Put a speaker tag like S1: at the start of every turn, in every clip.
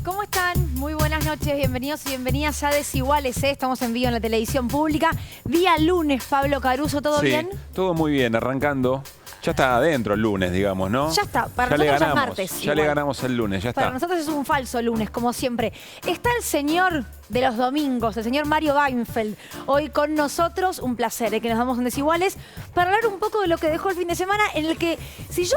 S1: ¿Cómo están? Muy buenas noches, bienvenidos y bienvenidas a Desiguales, ¿eh? Estamos en vivo en la televisión pública. Día lunes, Pablo Caruso, ¿todo bien?
S2: Todo muy bien, arrancando. Ya está adentro el lunes, digamos, ¿no?
S1: Ya está, para nosotros ya es martes.
S2: Ya le ganamos el lunes, ya está.
S1: Para nosotros es un falso lunes, como siempre. Está el señor de los domingos, el señor Mario Weinfeld, hoy con nosotros. Un placer, que nos damos en Desiguales, para hablar un poco de lo que dejó el fin de semana, en el que, si yo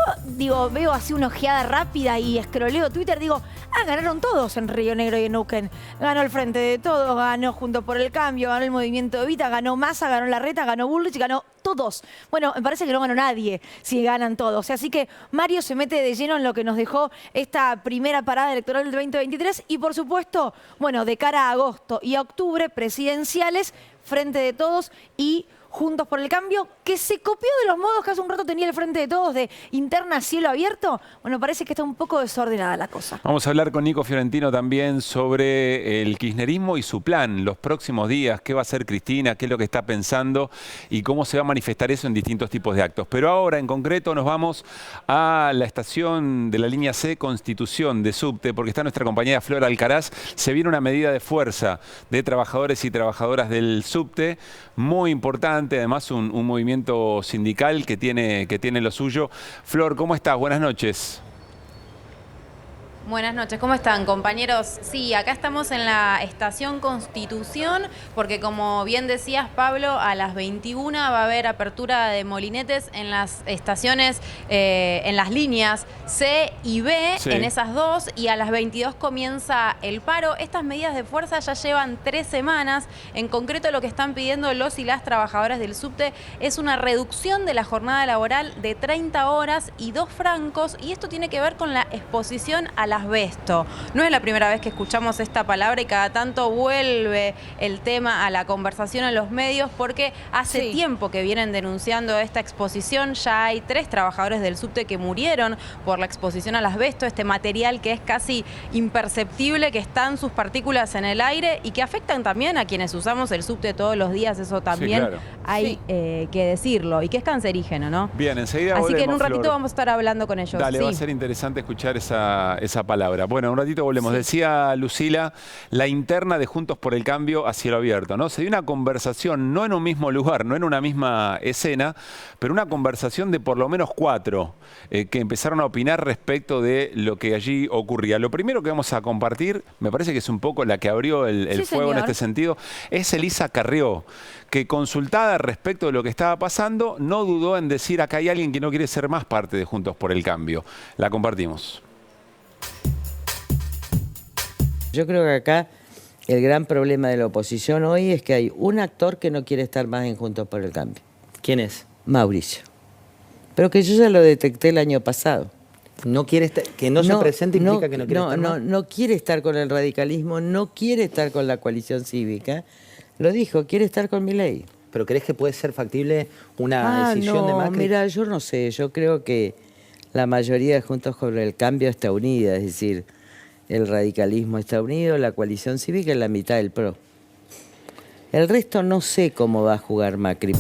S1: veo así una ojeada rápida y escroleo Twitter, digo, ganaron todos en Río Negro y en Neuquén. Ganó el Frente de Todos, ganó Juntos por el Cambio, ganó el Movimiento Evita, ganó Massa, ganó Larreta, ganó Bullrich, ganó todos. Bueno, me parece que no ganó nadie si ganan todos. Así que Mario se mete de lleno en lo que nos dejó esta primera parada electoral del 2023 y, por supuesto, bueno, de cara a agosto y a octubre, presidenciales, Frente de Todos y Juntos por el Cambio, que se copió de los modos que hace un rato tenía el Frente de Todos de interna cielo abierto. Bueno, parece que está un poco desordenada la cosa.
S2: Vamos a hablar con Nico Fiorentino también sobre el kirchnerismo y su plan, los próximos días, qué va a hacer Cristina, qué es lo que está pensando y cómo se va a manifestar eso en distintos tipos de actos. Pero ahora, en concreto, nos vamos a la estación de la línea C, Constitución, de Subte, porque está nuestra compañera Flor Alcaraz. Se viene una medida de fuerza de trabajadores y trabajadoras del Subte, muy importante. Además, un movimiento sindical que tiene lo suyo. Flor, ¿cómo estás? Buenas noches.
S3: Buenas noches, ¿cómo están, compañeros? Sí, acá estamos en la estación Constitución, porque como bien decías, Pablo, a las 21 va a haber apertura de molinetes en las estaciones, en las líneas C y B, sí, en esas dos, y a las 22 comienza el paro. Estas medidas de fuerza ya llevan 3 semanas. En concreto, lo que están pidiendo los y las trabajadoras del subte es una reducción de la jornada laboral de 30 horas y 2 francos, y esto tiene que ver con la exposición a la asbesto. No es la primera vez que escuchamos esta palabra y cada tanto vuelve el tema a la conversación en los medios porque hace tiempo que vienen denunciando esta exposición. Ya hay 3 trabajadores del subte que murieron por la exposición al asbesto, este material que es casi imperceptible, que están sus partículas en el aire y que afectan también a quienes usamos el subte todos los días. Eso también hay que decirlo, y que es cancerígeno, ¿no?
S2: Bien, enseguida
S3: Así
S2: volvemos,
S3: que en un ratito
S2: Flor,
S3: vamos a estar hablando con ellos.
S2: Dale, va a ser interesante escuchar esa palabra. Bueno, un ratito volvemos. Decía Lucila, la interna de Juntos por el Cambio a cielo abierto, ¿no? Se dio una conversación, no en un mismo lugar, no en una misma escena, pero una conversación de por lo menos 4 que empezaron a opinar respecto de lo que allí ocurría. Lo primero que vamos a compartir, me parece que es un poco la que abrió el fuego en este sentido, es Elisa Carrió, que consultada respecto de lo que estaba pasando, no dudó en decir: acá hay alguien que no quiere ser más parte de Juntos por el Cambio. La compartimos.
S4: Yo creo que acá el gran problema de la oposición hoy es que hay un actor que no quiere estar más en Juntos por el Cambio.
S5: ¿Quién es?
S4: Mauricio. Pero que yo ya lo detecté el año pasado.
S5: No quiere estar, que no se presente implica que no quiere estar más.
S4: No quiere estar con el radicalismo, no quiere estar con la coalición cívica. Lo dijo, quiere estar con Milei.
S5: ¿Pero crees que puede ser factible una decisión de Macri?
S4: Mira, yo no sé. Yo creo que la mayoría de Juntos por el Cambio está unida, es decir, el radicalismo está unido, la coalición cívica es la mitad del PRO. El resto no sé cómo va a jugar Macri.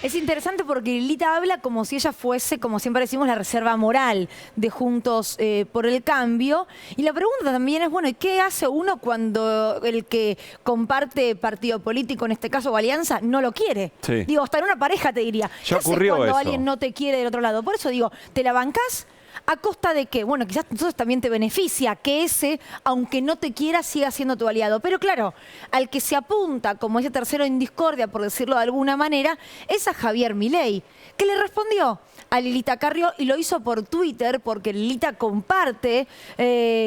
S1: Es interesante porque Lilita habla como si ella fuese, como siempre decimos, la reserva moral de Juntos por el Cambio. Y la pregunta también es, bueno, ¿y qué hace uno cuando el que comparte partido político, en este caso o alianza, no lo quiere?
S2: Sí.
S1: Digo, hasta en una pareja te diría.
S2: Ya ocurrió
S1: cuando
S2: eso.
S1: alguien no te quiere del otro lado. Por eso digo, ¿te la bancás? ¿A costa de qué? Bueno, quizás entonces también te beneficia que ese, aunque no te quiera, siga siendo tu aliado. Pero claro, al que se apunta como ese tercero en discordia, por decirlo de alguna manera, es a Javier Milei, que le respondió a Lilita Carrió y lo hizo por Twitter, porque Lilita comparte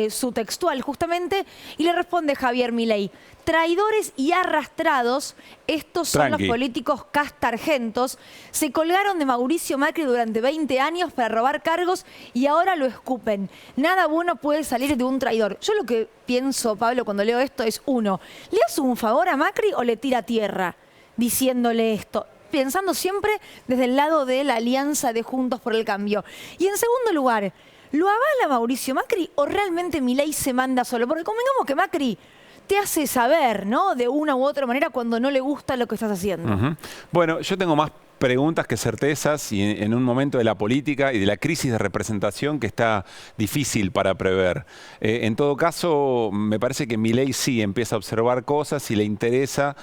S1: su textual justamente, y le responde Javier Milei: traidores y arrastrados, estos son los políticos castargentos, se colgaron de Mauricio Macri durante 20 años para robar cargos y ahora lo escupen. Nada bueno puede salir de un traidor. Yo lo que pienso, Pablo, cuando leo esto es, uno, ¿le hace un favor a Macri o le tira tierra diciéndole esto? Pensando siempre desde el lado de la alianza de Juntos por el Cambio. Y en segundo lugar, ¿lo avala Mauricio Macri o realmente Milei se manda solo? Porque convengamos que Macri te hace saber, ¿no?, de una u otra manera cuando no le gusta lo que estás haciendo.
S2: Bueno, yo tengo más preguntas que certezas y en un momento de la política y de la crisis de representación que está difícil para prever. En todo caso, me parece que Milei sí empieza a observar cosas y le interesa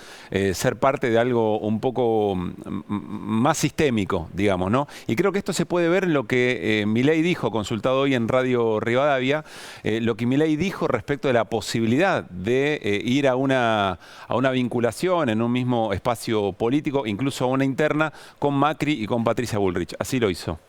S2: ser parte de algo un poco más sistémico, digamos, ¿no? Y creo que esto se puede ver en lo que Milei dijo, consultado hoy en Radio Rivadavia, lo que Milei dijo respecto de la posibilidad de ir a una vinculación en un mismo espacio político, incluso a una interna, con Macri y con Patricia Bullrich. Así lo hizo.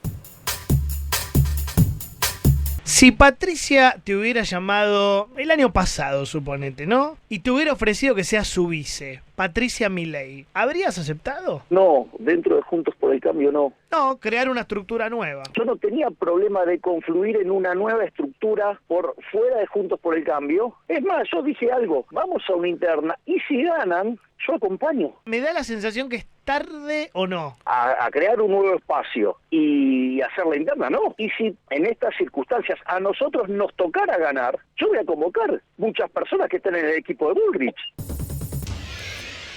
S6: Si Patricia te hubiera llamado el año pasado, suponete, ¿no? Y te hubiera ofrecido que sea su vice, Patricia Milei, ¿habrías aceptado?
S7: No, dentro de Juntos por el Cambio no.
S6: No, crear una estructura nueva.
S7: Yo no tenía problema de confluir en una nueva estructura por fuera de Juntos por el Cambio. Es más, yo dije algo, vamos a una interna y si ganan, yo acompaño.
S6: Me da la sensación que es tarde o no.
S7: A crear un nuevo espacio y hacer la interna, no. Y si en estas circunstancias a nosotros nos tocara ganar, yo voy a convocar muchas personas que estén en el equipo de Bullrich.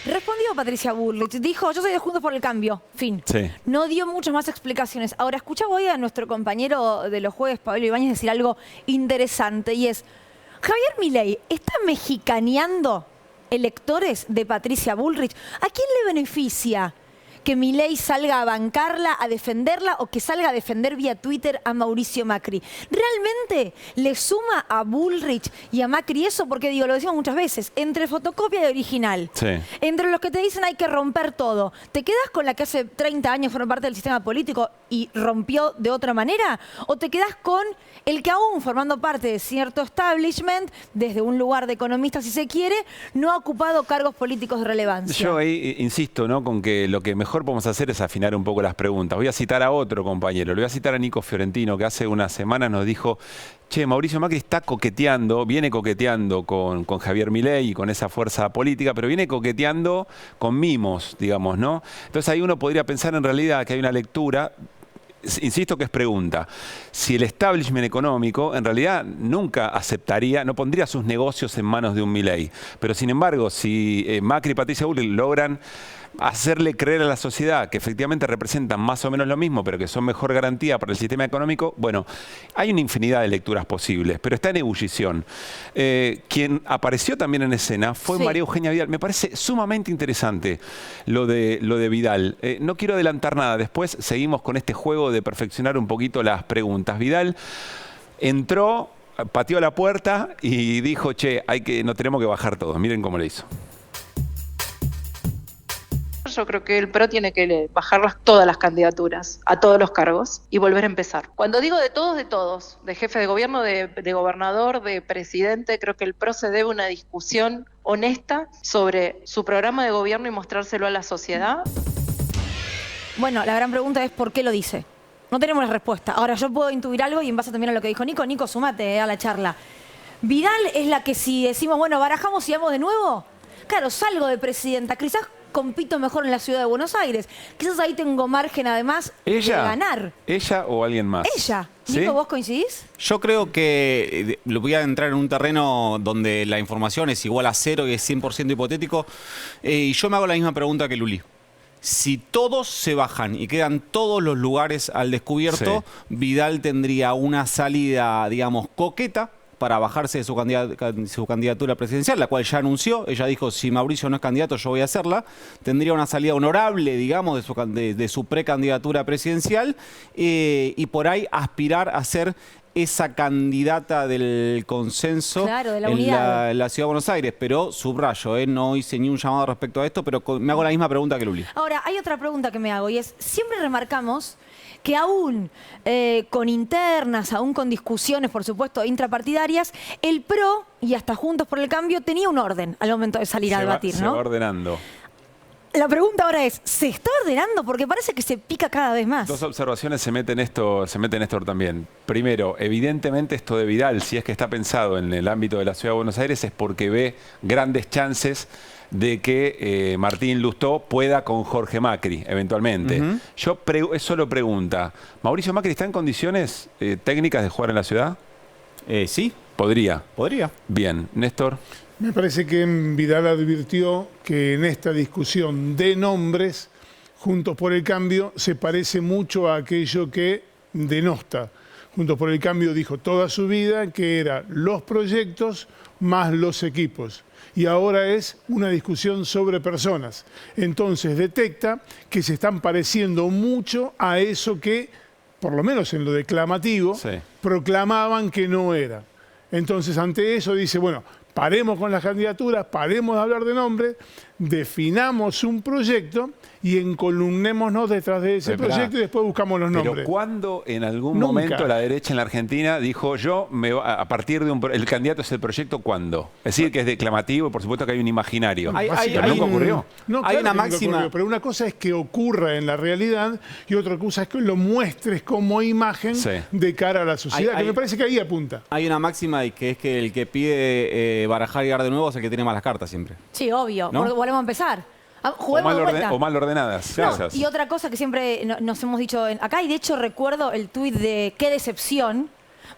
S1: Respondió Patricia Bullrich, dijo, yo soy de Juntos por el Cambio, fin.
S2: Sí.
S1: No dio muchas más explicaciones. Ahora, escuchaba hoy a nuestro compañero de los jueves, Pablo Ibáñez, decir algo interesante, y es, Javier Milei está mexicaneando electores de Patricia Bullrich. ¿A quién le beneficia que Milei salga a bancarla, a defenderla, o que salga a defender vía Twitter a Mauricio Macri? ¿Realmente le suma a Bullrich y a Macri eso? Porque digo, lo decimos muchas veces, entre fotocopia y original,
S2: Sí.
S1: entre los que te dicen hay que romper todo, ¿te quedas con la que hace 30 años formó parte del sistema político y rompió de otra manera? ¿O te quedas con el que aún formando parte de cierto establishment, desde un lugar de economista si se quiere, no ha ocupado cargos políticos de relevancia?
S2: Yo ahí insisto, ¿no?, con que lo que mejor podemos hacer es afinar un poco las preguntas. Voy a citar a otro compañero, le voy a citar a Nico Fiorentino, que hace unas semanas nos dijo, che, Mauricio Macri está coqueteando, viene coqueteando con Javier Milei y con esa fuerza política, pero viene coqueteando con mimos, digamos, ¿no? Entonces ahí uno podría pensar en realidad que hay una lectura. Insisto que es pregunta. Si el establishment económico en realidad nunca aceptaría, no pondría sus negocios en manos de un Milei. Pero sin embargo, si Macri y Patricia Bullrich logran hacerle creer a la sociedad que efectivamente representan más o menos lo mismo, pero que son mejor garantía para el sistema económico, bueno, hay una infinidad de lecturas posibles, pero está en ebullición. Quien apareció también en escena fue María Eugenia Vidal. Me parece sumamente interesante lo de Vidal. No quiero adelantar nada, después seguimos con este juego de perfeccionar un poquito las preguntas. Vidal entró, pateó la puerta y dijo, che, nos tenemos que bajar todos. Miren cómo le hizo.
S8: Yo creo que el PRO tiene que bajar todas las candidaturas a todos los cargos y volver a empezar. Cuando digo de todos, de jefe de gobierno, de gobernador, de presidente, creo que el PRO se debe una discusión honesta sobre su programa de gobierno y mostrárselo a la sociedad.
S1: Bueno, la gran pregunta es ¿por qué lo dice? No tenemos la respuesta. Ahora yo puedo intuir algo y en base también a lo que dijo Nico, sumate a la charla. Vidal es la que si decimos, bueno, barajamos y vamos de nuevo, claro, salgo de presidenta, quizás compito mejor en la ciudad de Buenos Aires. Quizás ahí tengo margen además de ganar.
S2: ¿Ella o alguien más?
S1: Ella.
S2: ¿Sí?
S1: Nico, ¿vos coincidís?
S9: Yo creo que lo voy a entrar en un terreno donde la información es igual a cero y es 100% hipotético. Y yo me hago la misma pregunta que Luli. Si todos se bajan y quedan todos los lugares al descubierto, Vidal tendría una salida, digamos, coqueta para bajarse de su candidatura presidencial, la cual ya anunció. Ella dijo, si Mauricio no es candidato, yo voy a hacerla. Tendría una salida honorable, digamos, de su precandidatura presidencial y por ahí aspirar a ser esa candidata del consenso,
S1: claro, de la unidad,
S9: en la Ciudad de Buenos Aires. Pero subrayo, no hice ni un llamado respecto a esto, pero me hago la misma pregunta que Luli.
S1: Ahora, hay otra pregunta que me hago y es, siempre remarcamos que aún con internas, aún con discusiones, por supuesto, intrapartidarias, el PRO y hasta Juntos por el Cambio tenía un orden al momento de salir a debatir, ¿no?
S2: Se va ordenando.
S1: La pregunta ahora es, ¿se está ordenando? Porque parece que se pica cada vez más.
S2: Dos observaciones se mete Néstor también. Primero, evidentemente esto de Vidal, si es que está pensado en el ámbito de la Ciudad de Buenos Aires, es porque ve grandes chances de que Martín Lustó pueda con Jorge Macri, eventualmente. Eso lo pregunta. ¿Mauricio Macri está en condiciones técnicas de jugar en la ciudad?
S9: Sí.
S2: Podría.
S9: Podría.
S2: Bien. Néstor.
S10: Me parece que Vidal advirtió que en esta discusión de nombres Juntos por el Cambio se parece mucho a aquello que denosta. Juntos por el Cambio dijo toda su vida que eran los proyectos más los equipos. Y ahora es una discusión sobre personas. Entonces detecta que se están pareciendo mucho a eso que, por lo menos en lo declamativo, proclamaban que no era. Entonces ante eso dice, bueno, paremos con las candidaturas, paremos de hablar de nombres, definamos un proyecto y encolumnémonos detrás de ese proyecto y después buscamos los nombres.
S2: Pero ¿cuándo en algún momento la derecha en la Argentina dijo a partir de el candidato es el proyecto, cuándo? Es decir, que es declamativo y por supuesto que hay un imaginario. ¿Nunca ocurrió?
S10: No,
S9: hay
S10: claro
S9: una
S10: que
S9: máxima.
S10: Ocurrió, pero una cosa es que ocurra en la realidad y otra cosa es que lo muestres como imagen de cara a la sociedad, que me parece que ahí apunta.
S9: Hay una máxima y que es que el que pide barajar y dar de nuevo es el que tiene malas cartas siempre.
S1: Sí, obvio.
S9: ¿No?
S1: Volvemos a empezar.
S2: O mal ordenadas.
S1: No, y otra cosa que siempre nos hemos dicho acá, y de hecho recuerdo el tuit de qué decepción,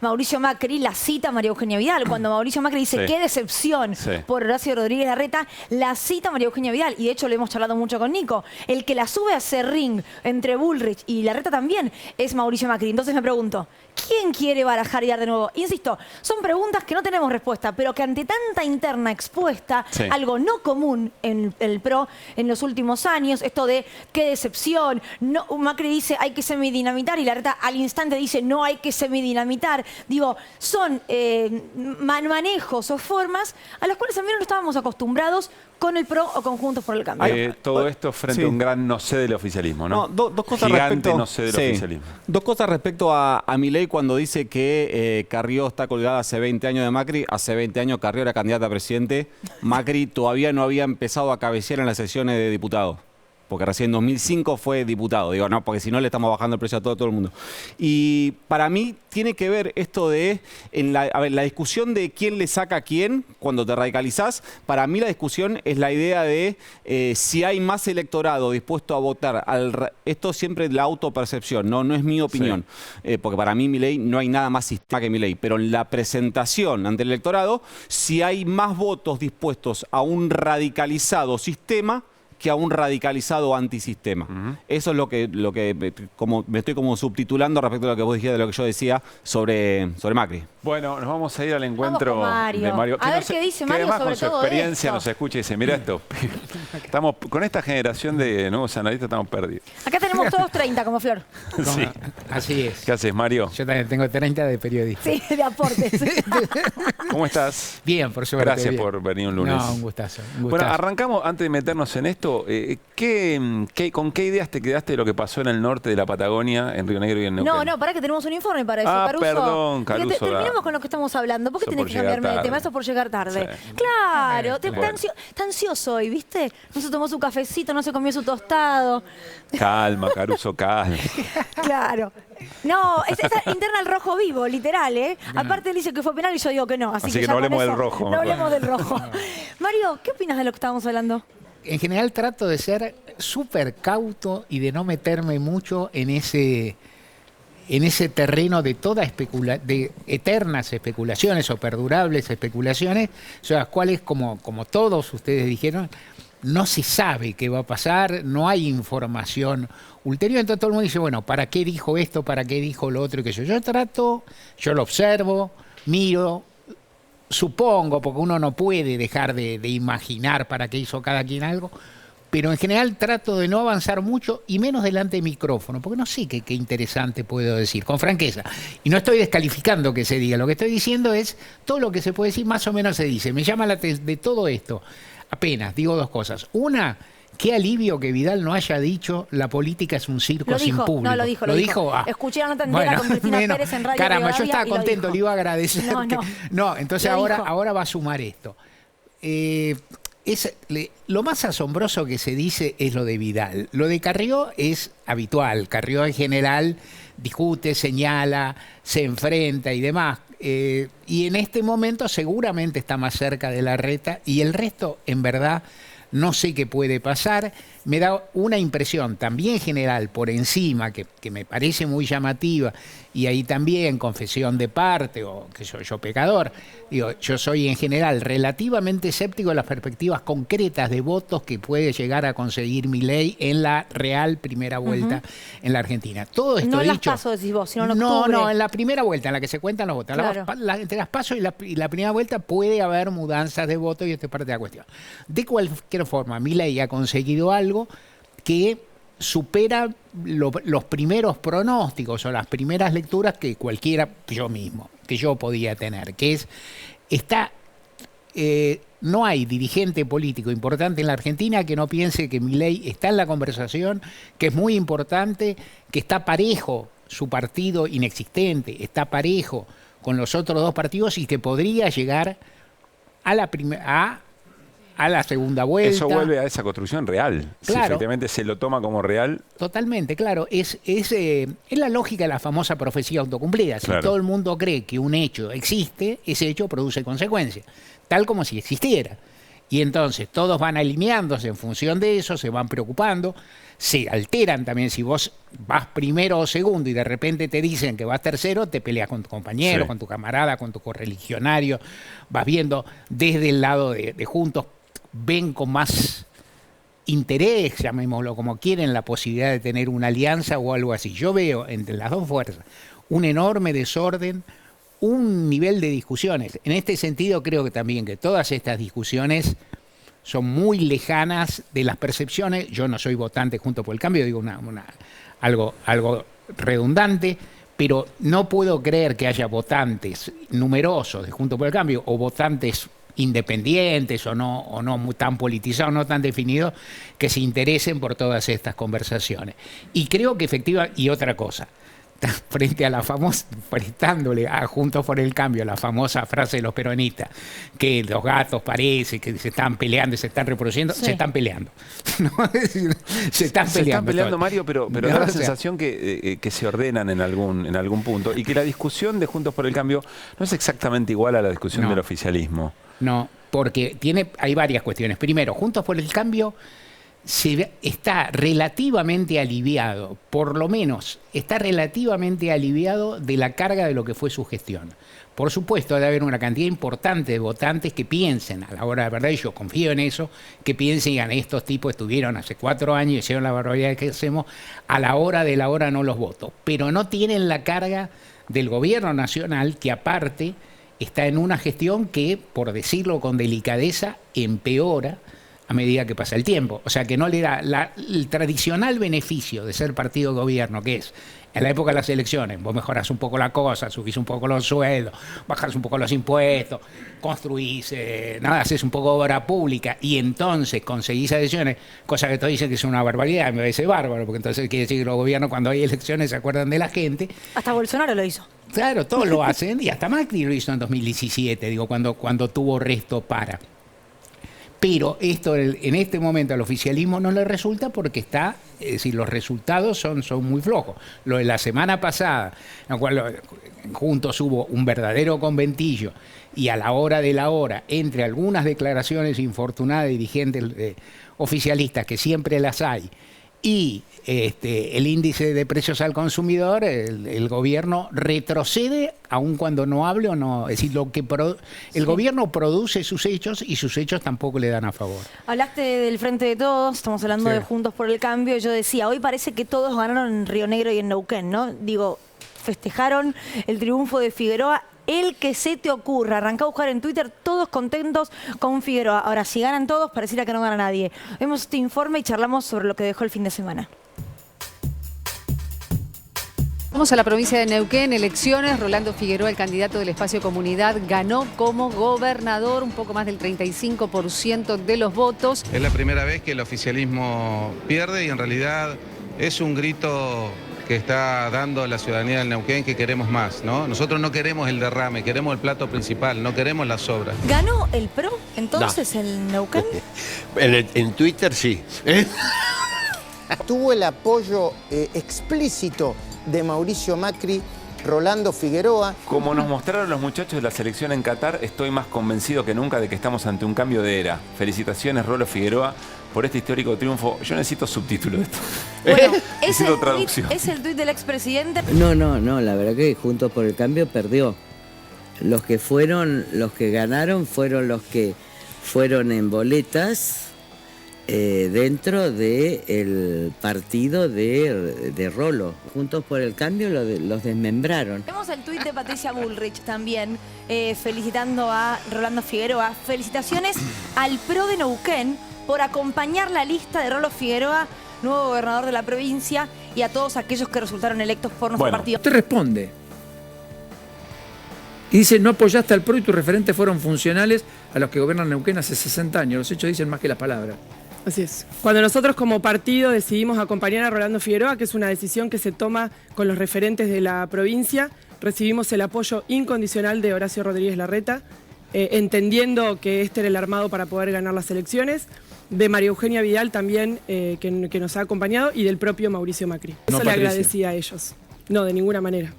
S1: Mauricio Macri, la cita a María Eugenia Vidal. Cuando Mauricio Macri dice qué decepción por Horacio Rodríguez Larreta, la cita a María Eugenia Vidal. Y de hecho lo hemos charlado mucho con Nico. El que la sube a ese ring entre Bullrich y Larreta también es Mauricio Macri. Entonces me pregunto, ¿quién quiere barajar y dar de nuevo? Insisto, son preguntas que no tenemos respuesta, pero que ante tanta interna expuesta, algo no común en el PRO en los últimos años, esto de qué decepción, no, Macri dice hay que semidinamitar y Larreta al instante dice no hay que semidinamitar. Digo, son manejos o formas a los cuales también no estábamos acostumbrados con el PRO o con Juntos por el Cambio.
S2: Todo esto frente a un gran no sé del oficialismo, ¿no?
S9: Dos cosas
S2: gigante
S9: respecto,
S2: no sé del oficialismo.
S9: Dos cosas respecto a Milei cuando dice que Carrió está colgada hace 20 años de Macri. Hace 20 años Carrió era candidata a presidente. Macri todavía no había empezado a cabecear en las sesiones de diputados. Porque recién en 2005 fue diputado. Digo, no, porque si no le estamos bajando el precio a todo el mundo. Y para mí tiene que ver esto de, la discusión de quién le saca a quién cuando te radicalizás. Para mí la discusión es la idea de si hay más electorado dispuesto a votar. Esto siempre es la autopercepción, no es mi opinión. Porque para mí Milei no hay nada más sistema que Milei. Pero en la presentación ante el electorado, si hay más votos dispuestos a un radicalizado sistema que a un radicalizado antisistema. Eso es lo que como me estoy como subtitulando respecto a lo que vos dijiste de lo que yo decía sobre Macri.
S2: Bueno, nos vamos a ir al encuentro de Mario.
S1: A ver qué dice Mario
S2: además
S1: sobre
S2: con su
S1: todo
S2: experiencia
S1: esto.
S2: nos escucha y dice, mira esto, estamos con esta generación de nuevos analistas estamos perdidos.
S1: Acá tenemos todos 30 como Flor.
S2: Sí.
S11: Así es.
S2: ¿Qué haces, Mario?
S11: Yo también tengo 30 de periodista.
S1: Sí, de aportes.
S2: ¿Cómo estás?
S11: Bien, por suerte.
S2: Gracias
S11: bien.
S2: por venir un lunes.
S11: No, un gustazo.
S2: Bueno, arrancamos, antes de meternos en esto, ¿con qué ideas te quedaste de lo que pasó en el norte de la Patagonia, en Río Negro y en Neuquén?
S1: No, pará que tenemos un informe para eso, Caruso.
S2: Perdón, Caruso.
S1: Terminemos con lo que estamos hablando. ¿Por qué
S2: Eso
S1: tenés
S2: por
S1: que cambiarme
S2: llegar
S1: de tema?
S2: tarde.
S1: Eso por llegar tarde.
S2: Sí.
S1: Claro,
S2: Bueno.
S1: está ansioso hoy, ¿viste? No se tomó su cafecito, no se comió su tostado.
S2: Calma, Caruso, calma.
S1: Claro. No, es interna al rojo vivo, literal, ¿eh? Aparte él dice que fue penal y yo digo que no. Así
S2: que
S1: ya
S2: no
S1: con
S2: hablemos
S1: eso,
S2: del rojo.
S1: No hablemos del rojo. Mario, ¿qué opinas de lo que estábamos hablando?
S11: En general trato de ser súper cauto y de no meterme mucho en ese terreno de de eternas especulaciones o perdurables especulaciones, sobre las cuales, como todos ustedes dijeron, no se sabe qué va a pasar, no hay información ulterior. Entonces todo el mundo dice, bueno, ¿para qué dijo esto? ¿Para qué dijo lo otro? Y que yo lo observo, miro, supongo, porque uno no puede dejar de imaginar para qué hizo cada quien algo, pero en general trato de no avanzar mucho y menos delante de micrófono, porque no sé qué interesante puedo decir, con franqueza. Y no estoy descalificando que se diga, lo que estoy diciendo es todo lo que se puede decir, más o menos se dice. Me llama la atención de todo esto. Apenas digo dos cosas. Una, qué alivio que Vidal no haya dicho la política es un circo sin público.
S1: No, lo dijo. Lo dijo.
S11: Ah.
S1: Escuché la nota entera con Cristina Pérez en Radio
S11: Caramba, yo
S1: Rivadavia
S11: estaba
S1: y lo
S11: contento,
S1: dijo.
S11: le iba a agradecer. No, entonces
S1: Lo dijo.
S11: ahora va a sumar esto. Lo más asombroso que se dice es lo de Vidal. Lo de Carrió es habitual. Carrió en general discute, señala, se enfrenta y demás. Y en este momento seguramente está más cerca de Larreta y el resto, en verdad, no sé qué puede pasar. me da una impresión también general por encima que me parece muy llamativa, y ahí también confesión de parte, o que soy yo pecador, digo, yo soy en general relativamente escéptico de las perspectivas concretas de votos que puede llegar a conseguir Milei en la real primera vuelta en la Argentina. Todo esto
S1: no en
S11: dicho,
S1: las PASO, decís vos, sino en octubre.
S11: no, en la primera vuelta, en la que se cuentan los votos.
S1: Claro.
S11: Entre las PASO y la primera vuelta puede haber mudanzas de votos, y esto es parte de la cuestión. De cualquier forma, Milei ha conseguido algo que supera los primeros pronósticos o las primeras lecturas que cualquiera, que yo podía tener, que es, no hay dirigente político importante en la Argentina que no piense que Milei está en la conversación, que es muy importante, que está parejo su partido inexistente, está parejo con los otros dos partidos y que podría llegar a la segunda vuelta.
S2: Eso vuelve a esa construcción real.
S11: Claro.
S2: Si efectivamente se lo toma como real.
S11: Totalmente, claro. Es la lógica de la famosa profecía autocumplida. Si
S2: Claro.
S11: todo el mundo cree que un hecho existe, ese hecho produce consecuencias, tal como si existiera. Y entonces todos van alineándose en función de eso, se van preocupando, se alteran también. Si vos vas primero o segundo y de repente te dicen que vas tercero, te peleas con tu compañero,
S2: Sí.
S11: con tu camarada, con tu correligionario. Vas viendo desde el lado de Juntos, ven con más interés, llamémoslo como quieren, la posibilidad de tener una alianza o algo así. Yo veo entre las dos fuerzas un enorme desorden, un nivel de discusiones. En este sentido, creo que también que todas estas discusiones son muy lejanas de las percepciones. Yo no soy votante Juntos por el Cambio, digo algo redundante, pero no puedo creer que haya votantes numerosos de Juntos por el Cambio o votantes independientes o no tan politizados, no tan definidos, que se interesen por todas estas conversaciones. Y creo que efectivamente, y otra cosa, frente a la famosa, prestándole a Juntos por el Cambio la famosa frase de los peronistas, que los gatos parece que se están peleando y se están reproduciendo,
S1: Sí.
S11: se están peleando. ¿No? Se están
S2: Se están peleando,
S11: todo.
S2: Mario, pero
S11: No,
S2: da la
S11: o sea,
S2: sensación que se ordenan en algún punto y que la discusión de Juntos por el Cambio no es exactamente igual a la discusión
S11: No.
S2: del oficialismo.
S11: No, porque hay varias cuestiones. Primero, Juntos por el Cambio está relativamente aliviado, por lo menos está relativamente aliviado de la carga de lo que fue su gestión. Por supuesto, debe haber una cantidad importante de votantes que piensen, a la hora de verdad, y yo confío en eso, que piensen, digan, estos tipos estuvieron hace 4 años y hicieron la barbaridad que hacemos, a la hora de la hora no los voto. Pero no tienen la carga del gobierno nacional, que aparte está en una gestión que, por decirlo con delicadeza, empeora a medida que pasa el tiempo. O sea, que no le da el tradicional beneficio de ser partido de gobierno, que es, en la época de las elecciones, vos mejorás un poco la cosa, subís un poco los sueldos, bajás un poco los impuestos, construís, haces un poco de obra pública y entonces conseguís adhesiones, cosa que todos dicen que es una barbaridad, me parece bárbaro, porque entonces quiere decir que los gobiernos cuando hay elecciones se acuerdan de la gente.
S1: Hasta Bolsonaro lo hizo.
S11: Claro, todos lo hacen, y hasta Macri lo hizo en 2017, digo, cuando tuvo resto para. Pero esto en este momento al oficialismo no le resulta porque es decir, los resultados son muy flojos. Lo de la semana pasada, en la cual Juntos hubo un verdadero conventillo, y a la hora de la hora, entre algunas declaraciones infortunadas de dirigentes oficialistas, que siempre las hay, y el índice de precios al consumidor, el gobierno retrocede aun cuando no hable o no. Es decir, el gobierno produce sus hechos y sus hechos tampoco le dan a favor.
S1: Hablaste del Frente de Todos, estamos hablando
S11: Sí.
S1: de Juntos por el Cambio. Yo decía, hoy parece que todos ganaron en Río Negro y en Neuquén, ¿no? Digo, festejaron el triunfo de Figueroa. El que se te ocurra, arrancá a buscar en Twitter, todos contentos con Figueroa. Ahora, si ganan todos, pareciera que no gana nadie. Vemos este informe y charlamos sobre lo que dejó el fin de semana.
S12: Vamos a la provincia de Neuquén, elecciones. Rolando Figueroa, el candidato del Espacio Comunidad, ganó como gobernador, un poco más del 35% de los votos.
S13: Es la primera vez que el oficialismo pierde y en realidad es un grito que está dando la ciudadanía del Neuquén que queremos más, ¿no? Nosotros no queremos el derrame, queremos el plato principal, no queremos las obras.
S1: ¿Ganó el PRO entonces el Neuquén?
S14: En Twitter sí.
S15: Tuvo el apoyo explícito de Mauricio Macri, Rolando Figueroa.
S2: Como nos mostraron los muchachos de la selección en Qatar, estoy más convencido que nunca de que estamos ante un cambio de era. Felicitaciones, Rolo Figueroa, por este histórico triunfo. Yo necesito subtítulos de esto.
S1: Bueno,
S2: Necesito traducción.
S1: es el tuit del expresidente.
S4: No, la verdad que Juntos por el Cambio perdió. Los que ganaron fueron los que fueron en boletas dentro del partido de Rolo. Juntos por el Cambio los desmembraron.
S1: Vemos el tuit de Patricia Bullrich también, felicitando a Rolando Figueroa. Felicitaciones al PRO de Neuquén por acompañar la lista de Rolo Figueroa, nuevo gobernador de la provincia, y a todos aquellos que resultaron electos por nuestro partido.
S16: Usted responde y dice, no apoyaste al PRO y tus referentes fueron funcionales a los que gobiernan Neuquén hace 60 años. Los hechos dicen más que las palabras.
S17: Así es. Cuando nosotros como partido decidimos acompañar a Rolando Figueroa, que es una decisión que se toma con los referentes de la provincia, recibimos el apoyo incondicional de Horacio Rodríguez Larreta, entendiendo que este era el armado para poder ganar las elecciones, de María Eugenia Vidal también, que nos ha acompañado, y del propio Mauricio Macri. Eso le agradecí a ellos. No, de ninguna manera.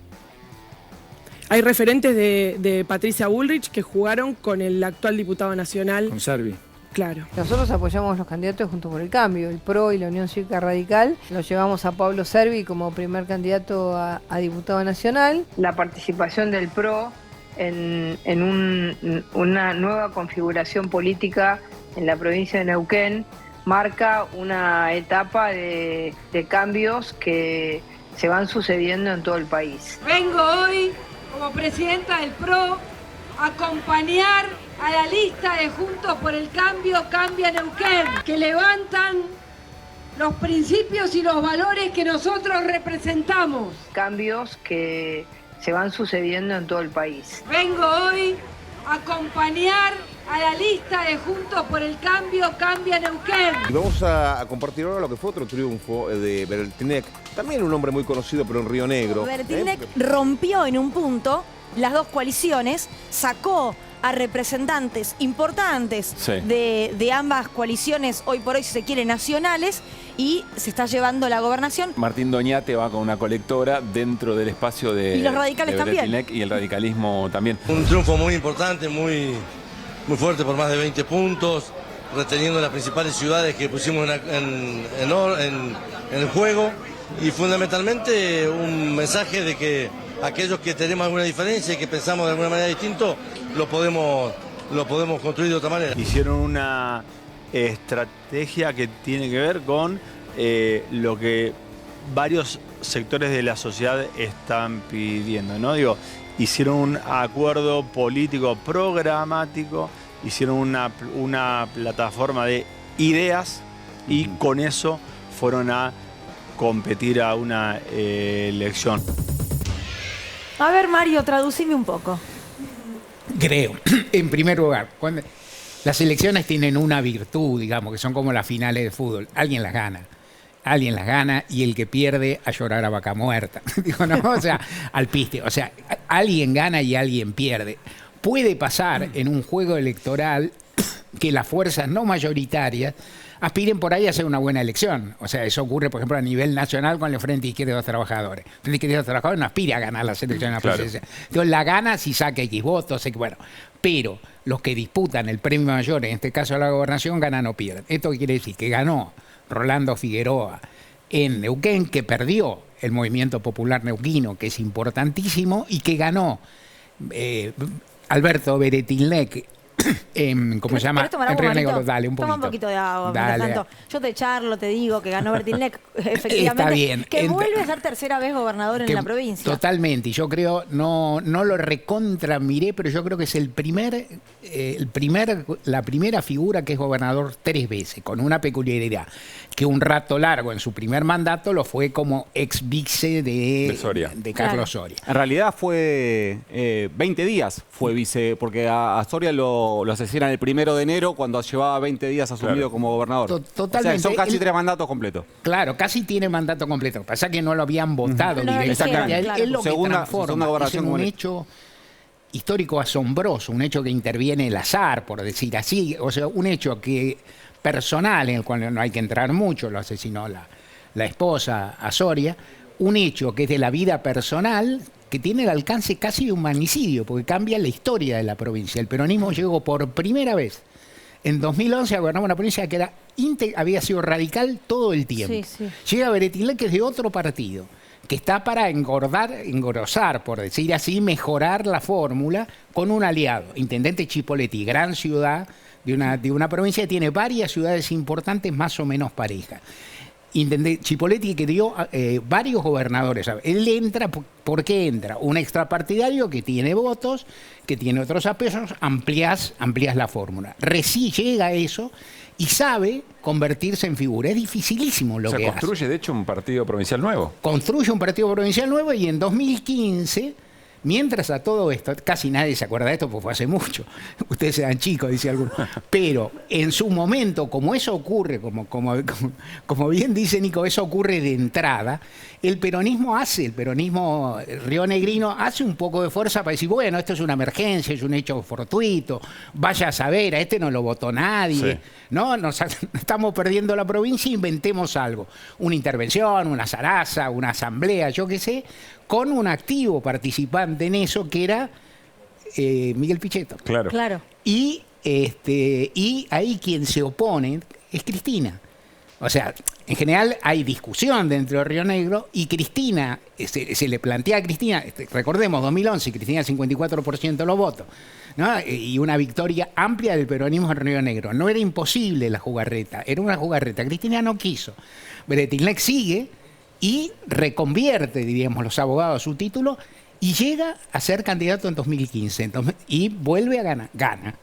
S17: Hay referentes de Patricia Bullrich que jugaron con el actual diputado nacional.
S16: Con Servi.
S17: Claro.
S18: Nosotros apoyamos los candidatos Juntos por el Cambio, el PRO y la Unión Cívica Radical. Lo llevamos a Pablo Servi como primer candidato a diputado nacional. La participación del PRO en una nueva configuración política en la provincia de Neuquén marca una etapa de cambios que se van sucediendo en todo el país.
S19: Vengo hoy como presidenta del PRO a acompañar a la lista de Juntos por el Cambio, Cambia Neuquén, que levantan los principios y los valores que nosotros representamos.
S18: Cambios que se van sucediendo en todo el país.
S19: Vengo hoy a acompañar a la lista de Juntos por el Cambio, Cambia Neuquén.
S20: Y vamos a compartir ahora lo que fue otro triunfo de Bertilnec, también un hombre muy conocido, pero en Río Negro.
S1: Bertilnec rompió en un punto las dos coaliciones, sacó a representantes importantes de ambas coaliciones, hoy por hoy, si se quiere, nacionales, y se está llevando la gobernación.
S2: Martín Doñate va con una colectora dentro del espacio de,
S1: y los radicales también.
S2: Y el radicalismo también.
S21: Un triunfo muy importante, muy fuerte por más de 20 puntos, reteniendo las principales ciudades que pusimos en el juego, y fundamentalmente un mensaje de que aquellos que tenemos alguna diferencia y que pensamos de alguna manera distinto, lo podemos construir de otra manera.
S22: Hicieron una estrategia que tiene que ver con lo que varios sectores de la sociedad están pidiendo, ¿no? Digo, hicieron un acuerdo político programático, hicieron una plataforma de ideas y con eso fueron a competir a una elección.
S1: A ver, Mario, traducime un poco.
S11: Creo, en primer lugar, cuando las elecciones tienen una virtud, digamos, que son como las finales de fútbol. Alguien las gana y el que pierde a llorar a vaca muerta. Digo, no, o sea, al piste. O sea, alguien gana y alguien pierde. Puede pasar en un juego electoral que las fuerzas no mayoritarias aspiren por ahí a hacer una buena elección. O sea, eso ocurre, por ejemplo, a nivel nacional con el Frente Izquierda de los Trabajadores. El Frente Izquierda de los Trabajadores no aspira a ganar las elecciones a la presidencia. Entonces, la gana si saca X votos, bueno. Pero los que disputan el premio mayor, en este caso la gobernación, ganan o pierden. ¿Esto qué quiere decir? Que ganó Rolando Figueroa en Neuquén, que perdió el movimiento popular neuquino, que es importantísimo, y que ganó Alberto Bertilnec, ¿cómo se llama?
S1: En
S11: Río Negro. Dale, un poquito.
S1: Toma un poquito de agua.
S11: Dale.
S1: Tanto. Yo te charlo, te digo que ganó Bertilnec, efectivamente.
S11: Está bien.
S1: Que vuelve a ser tercera vez gobernador en la provincia.
S11: Totalmente. Y yo creo, no lo recontramiré, pero yo creo que es la primera figura que es gobernador 3 veces, con una peculiaridad, que un rato largo en su primer mandato lo fue como ex vice de Carlos Soria.
S9: En realidad fue 20 días fue vice, porque a Soria lo asesinan el 1 de enero cuando llevaba 20 días asumido como gobernador.
S11: Totalmente.
S9: O sea, son casi 3 mandatos completos.
S11: Claro, casi tiene mandato completo. Lo que pasa es que no lo habían votado directamente.
S9: Claro.
S11: Es lo que transforma. Es un hecho histórico asombroso, un hecho que interviene el azar, por decir así. O sea, un hecho que personal, en el cual no hay que entrar mucho, lo asesinó la esposa a Soria. Un hecho que es de la vida personal, que tiene el alcance casi de un magnicidio, porque cambia la historia de la provincia. El peronismo llegó por primera vez En 2011 gobernaba una provincia que había sido radical todo el tiempo.
S1: Sí, sí.
S11: Llega Beretilnec, que es de otro partido, que está para engrosar, por decir así, mejorar la fórmula con un aliado, Intendente Chipoletti, gran ciudad de una provincia que tiene varias ciudades importantes más o menos parejas. Chipoletti que dio varios gobernadores. Él entra, ¿por qué entra? Un extrapartidario que tiene votos, que tiene otros apesos, amplías la fórmula. Recién llega a eso y sabe convertirse en figura. Es dificilísimo lo que hace.
S2: Construye, de hecho, un partido provincial nuevo.
S11: Construye un partido provincial nuevo y en 2015... Mientras a todo esto, casi nadie se acuerda de esto porque fue hace mucho, ustedes eran chicos, dice alguno, pero en su momento, como eso ocurre, como bien dice Nico, eso ocurre de entrada, el peronismo rionegrino hace un poco de fuerza para decir, bueno, esto es una emergencia, es un hecho fortuito, vaya a saber, a este no lo votó nadie,
S2: sí.
S11: ¿no? Estamos perdiendo la provincia, inventemos algo, una intervención, una zaraza, una asamblea, yo qué sé, con un activo participante en eso que era Miguel Pichetto.
S2: Claro.
S11: Y ahí quien se opone es Cristina. O sea, en general hay discusión dentro de Río Negro y Cristina, se le plantea a Cristina, recordemos, 2011, Cristina 54% de los votos, ¿no? Y una victoria amplia del peronismo en Río Negro. No era imposible la jugarreta, era una jugarreta. Cristina no quiso. Beretilnec sigue y reconvierte, diríamos los abogados, su título y llega a ser candidato en 2015. Y vuelve a ganar.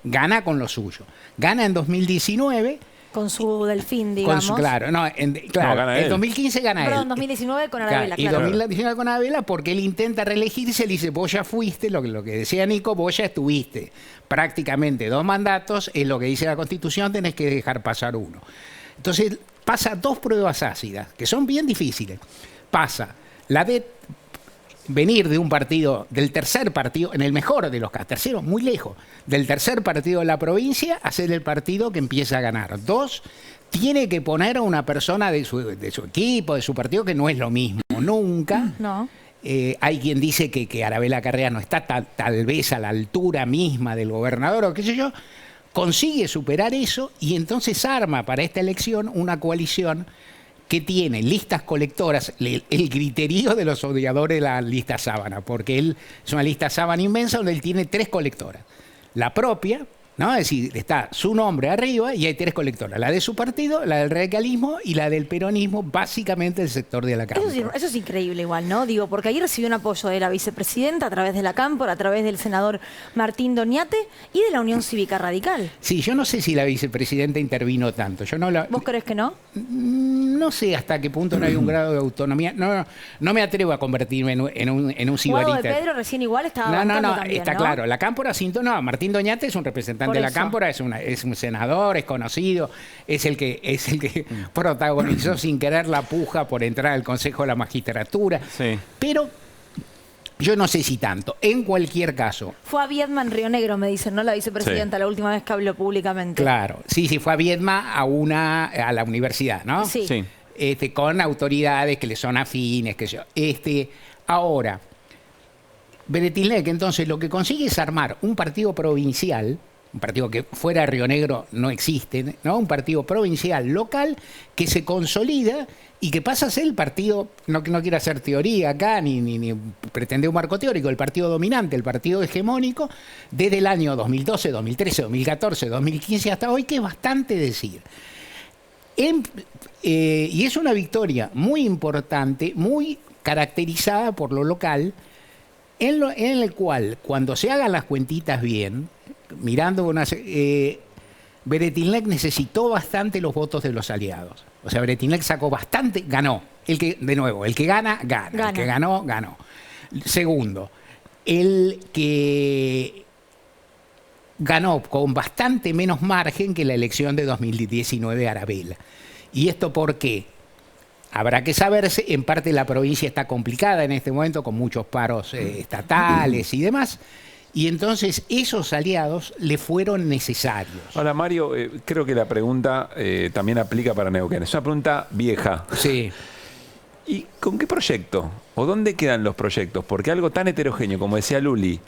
S11: Gana con lo suyo. Gana en 2019.
S1: Con su delfín, digamos.
S11: En 2015 gana él.
S1: Perdón, en 2019 con Arabella,
S11: Y 2019 con Arabella porque él intenta reelegirse, le dice, vos ya fuiste, lo que decía Nico, vos ya estuviste prácticamente 2 mandatos, es lo que dice la Constitución, tenés que dejar pasar uno. Entonces pasa 2 pruebas ácidas, que son bien difíciles. Pasa la de venir de un partido, del tercer partido, en el mejor de los casos, tercero, muy lejos, del tercer partido de la provincia, a ser el partido que empieza a ganar. 2, tiene que poner a una persona de su equipo, de su partido, que no es lo mismo, nunca.
S1: No.
S11: Hay quien dice que Arabella Carrera no está tal vez a la altura misma del gobernador o qué sé yo. Consigue superar eso y entonces arma para esta elección una coalición que tiene listas colectoras, el criterio de los odiadores de la lista sábana, porque él es una lista sábana inmensa donde él tiene 3 colectoras. La propia, ¿no? Es decir, está su nombre arriba y hay 3 colectoras. La de su partido, la del radicalismo y la del peronismo, básicamente el sector de la Cámpora.
S1: Eso es increíble igual, ¿no? Digo, porque ahí recibió un apoyo de la vicepresidenta a través de la Cámpora, a través del senador Martín Doñate y de la Unión Cívica Radical.
S11: Sí, yo no sé si la vicepresidenta intervino tanto.
S1: ¿Vos crees que no?
S11: No sé hasta qué punto no hay un grado de autonomía. No me atrevo a convertirme en un sibarita.
S1: Guado de Pedro recién igual estaba bancando también,
S11: está claro. La Cámpora Martín Doñate es un representante de la Cámpora, es un senador, es conocido, es el que protagonizó sin querer la puja por entrar al Consejo de la Magistratura.
S2: Sí.
S11: Pero yo no sé si tanto. En cualquier caso.
S1: Fue a Viedma en Río Negro, me dicen, ¿no? La vicepresidenta, la última vez que habló públicamente.
S11: Claro. Sí, fue a Viedma a la universidad, ¿no?
S1: Sí.
S11: Con autoridades que le son afines, que yo. Ahora, Beretilnec, entonces, lo que consigue es armar un partido provincial, un partido que fuera de Río Negro no existe, ¿no? Un partido provincial local que se consolida y que pasa a ser el partido, no quiero hacer teoría acá, ni pretender un marco teórico, el partido dominante, el partido hegemónico, desde el año 2012, 2013, 2014, 2015 hasta hoy, que es bastante decir. Y es una victoria muy importante, muy caracterizada por lo local, en el cual, cuando se hagan las cuentitas bien, mirando Beretilnec necesitó bastante los votos de los aliados. O sea, Beretilnec sacó bastante, ganó. El que gana. El que ganó. Segundo, el que ganó con bastante menos margen que la elección de 2019 de Arabella. ¿Y esto por qué? Habrá que saberse, en parte la provincia está complicada en este momento, con muchos paros estatales y demás. Y entonces esos aliados le fueron necesarios.
S2: Ahora, Mario, creo que la pregunta también aplica para Neuquén. Es una pregunta vieja.
S11: Sí.
S2: ¿Y con qué proyecto? ¿O dónde quedan los proyectos? Porque algo tan heterogéneo, como decía Luli,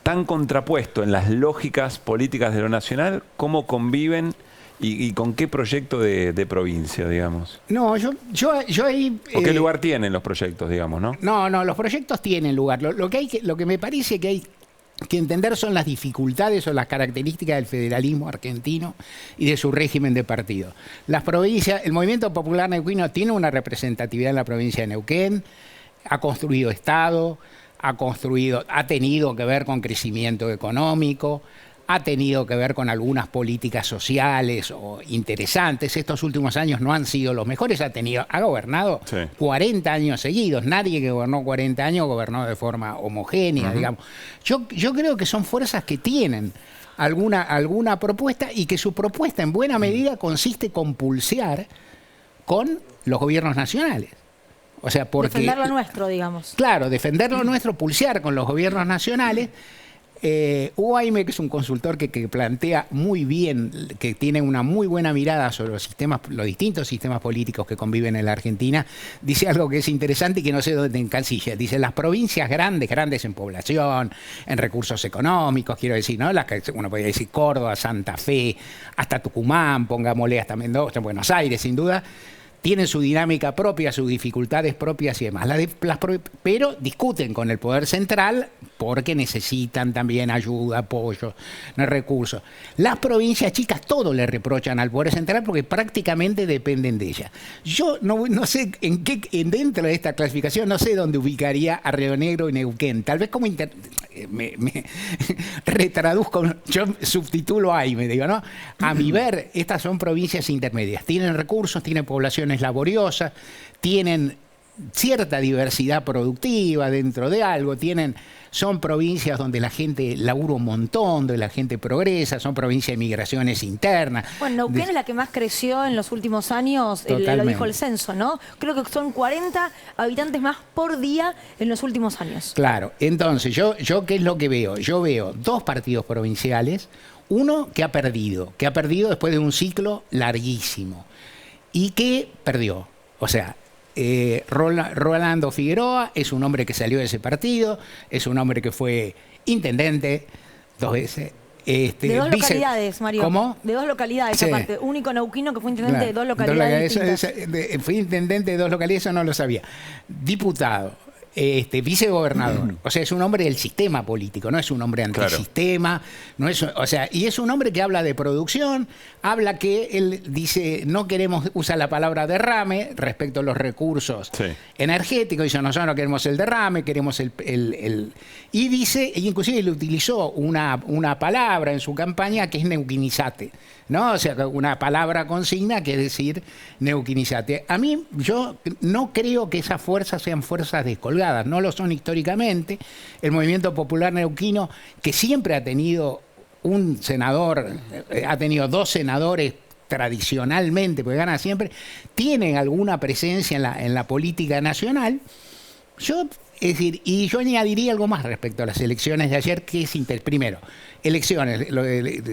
S2: tan contrapuesto en las lógicas políticas de lo nacional, ¿cómo conviven y con qué proyecto de provincia, digamos?
S11: No, yo ahí...
S2: ¿O qué lugar tienen los proyectos, digamos, no?
S11: No, los proyectos tienen lugar. Lo que me parece que hay que entender son las dificultades o las características del federalismo argentino y de su régimen de partido. Las provincias, el movimiento popular neuquino tiene una representatividad en la provincia de Neuquén, ha construido Estado, ha tenido que ver con crecimiento económico, ha tenido que ver con algunas políticas sociales o interesantes. Estos últimos años no han sido los mejores. Ha gobernado 40 años seguidos. Nadie que gobernó 40 años gobernó de forma homogénea, digamos. Yo creo que son fuerzas que tienen alguna propuesta y que su propuesta en buena medida consiste en compulsear con los gobiernos nacionales. O sea, porque...
S1: Defender lo nuestro, digamos.
S11: Claro, defender lo nuestro, pulsear con los gobiernos nacionales. Hugo Aime, que es un consultor que plantea muy bien, que tiene una muy buena mirada sobre los distintos sistemas políticos que conviven en la Argentina, dice algo que es interesante y que no sé dónde encansilla. Dice, las provincias grandes en población, en recursos económicos, quiero decir, ¿no? Las que uno podría decir Córdoba, Santa Fe, hasta Tucumán, pongámosle hasta Mendoza, Buenos Aires, sin duda, tienen su dinámica propia, sus dificultades propias y demás. Pero discuten con el poder central porque necesitan también ayuda, apoyo, recursos. Las provincias chicas todo le reprochan al poder central porque prácticamente dependen de ella. Yo no sé dentro de esta clasificación, no sé dónde ubicaría a Río Negro y Neuquén. Tal vez como me retraduzco, yo subtitulo ahí, me digo, ¿no? A mi ver, estas son provincias intermedias. Tienen recursos, tienen poblaciones laboriosas, tienen cierta diversidad productiva dentro de algo, son provincias donde la gente labura un montón, donde la gente progresa, son provincias de migraciones internas.
S1: Bueno, Neuquén es la que más creció en los últimos años, lo dijo el censo, ¿no? Creo que son 40 habitantes más por día en los últimos años.
S11: Claro, entonces, yo ¿qué es lo que veo? Yo veo dos partidos provinciales, uno que ha perdido después de un ciclo larguísimo y que perdió, o sea, Rolando Figueroa es un hombre que salió de ese partido, es un hombre que fue intendente 2 veces.
S1: De 2 localidades, Mario.
S11: ¿Cómo?
S1: De 2 localidades,
S11: sí.
S1: Aparte. Único neuquino que fue intendente de 2
S11: localidades
S1: distintas.
S11: Fui intendente de 2 localidades, eso no lo sabía. Diputado. Vicegobernador. O sea, es un hombre del sistema político, no es un hombre antisistema, no es, o sea, y es un hombre que habla de producción, habla que él dice, no queremos, usa la palabra derrame respecto a los recursos energéticos, dice, nosotros no queremos el derrame, queremos y dice, e inclusive le utilizó una palabra en su campaña que es neuquinizate, ¿no? O sea, una palabra consigna que es decir neuquinizate. A mí, yo no creo que esas fuerzas sean fuerzas descolgadas, no lo son históricamente. El movimiento popular neuquino, que siempre ha tenido un senador, ha tenido 2 senadores tradicionalmente, porque gana siempre, tienen alguna presencia en la política nacional. Es decir, y yo añadiría algo más respecto a las elecciones de ayer, que es primero, elecciones,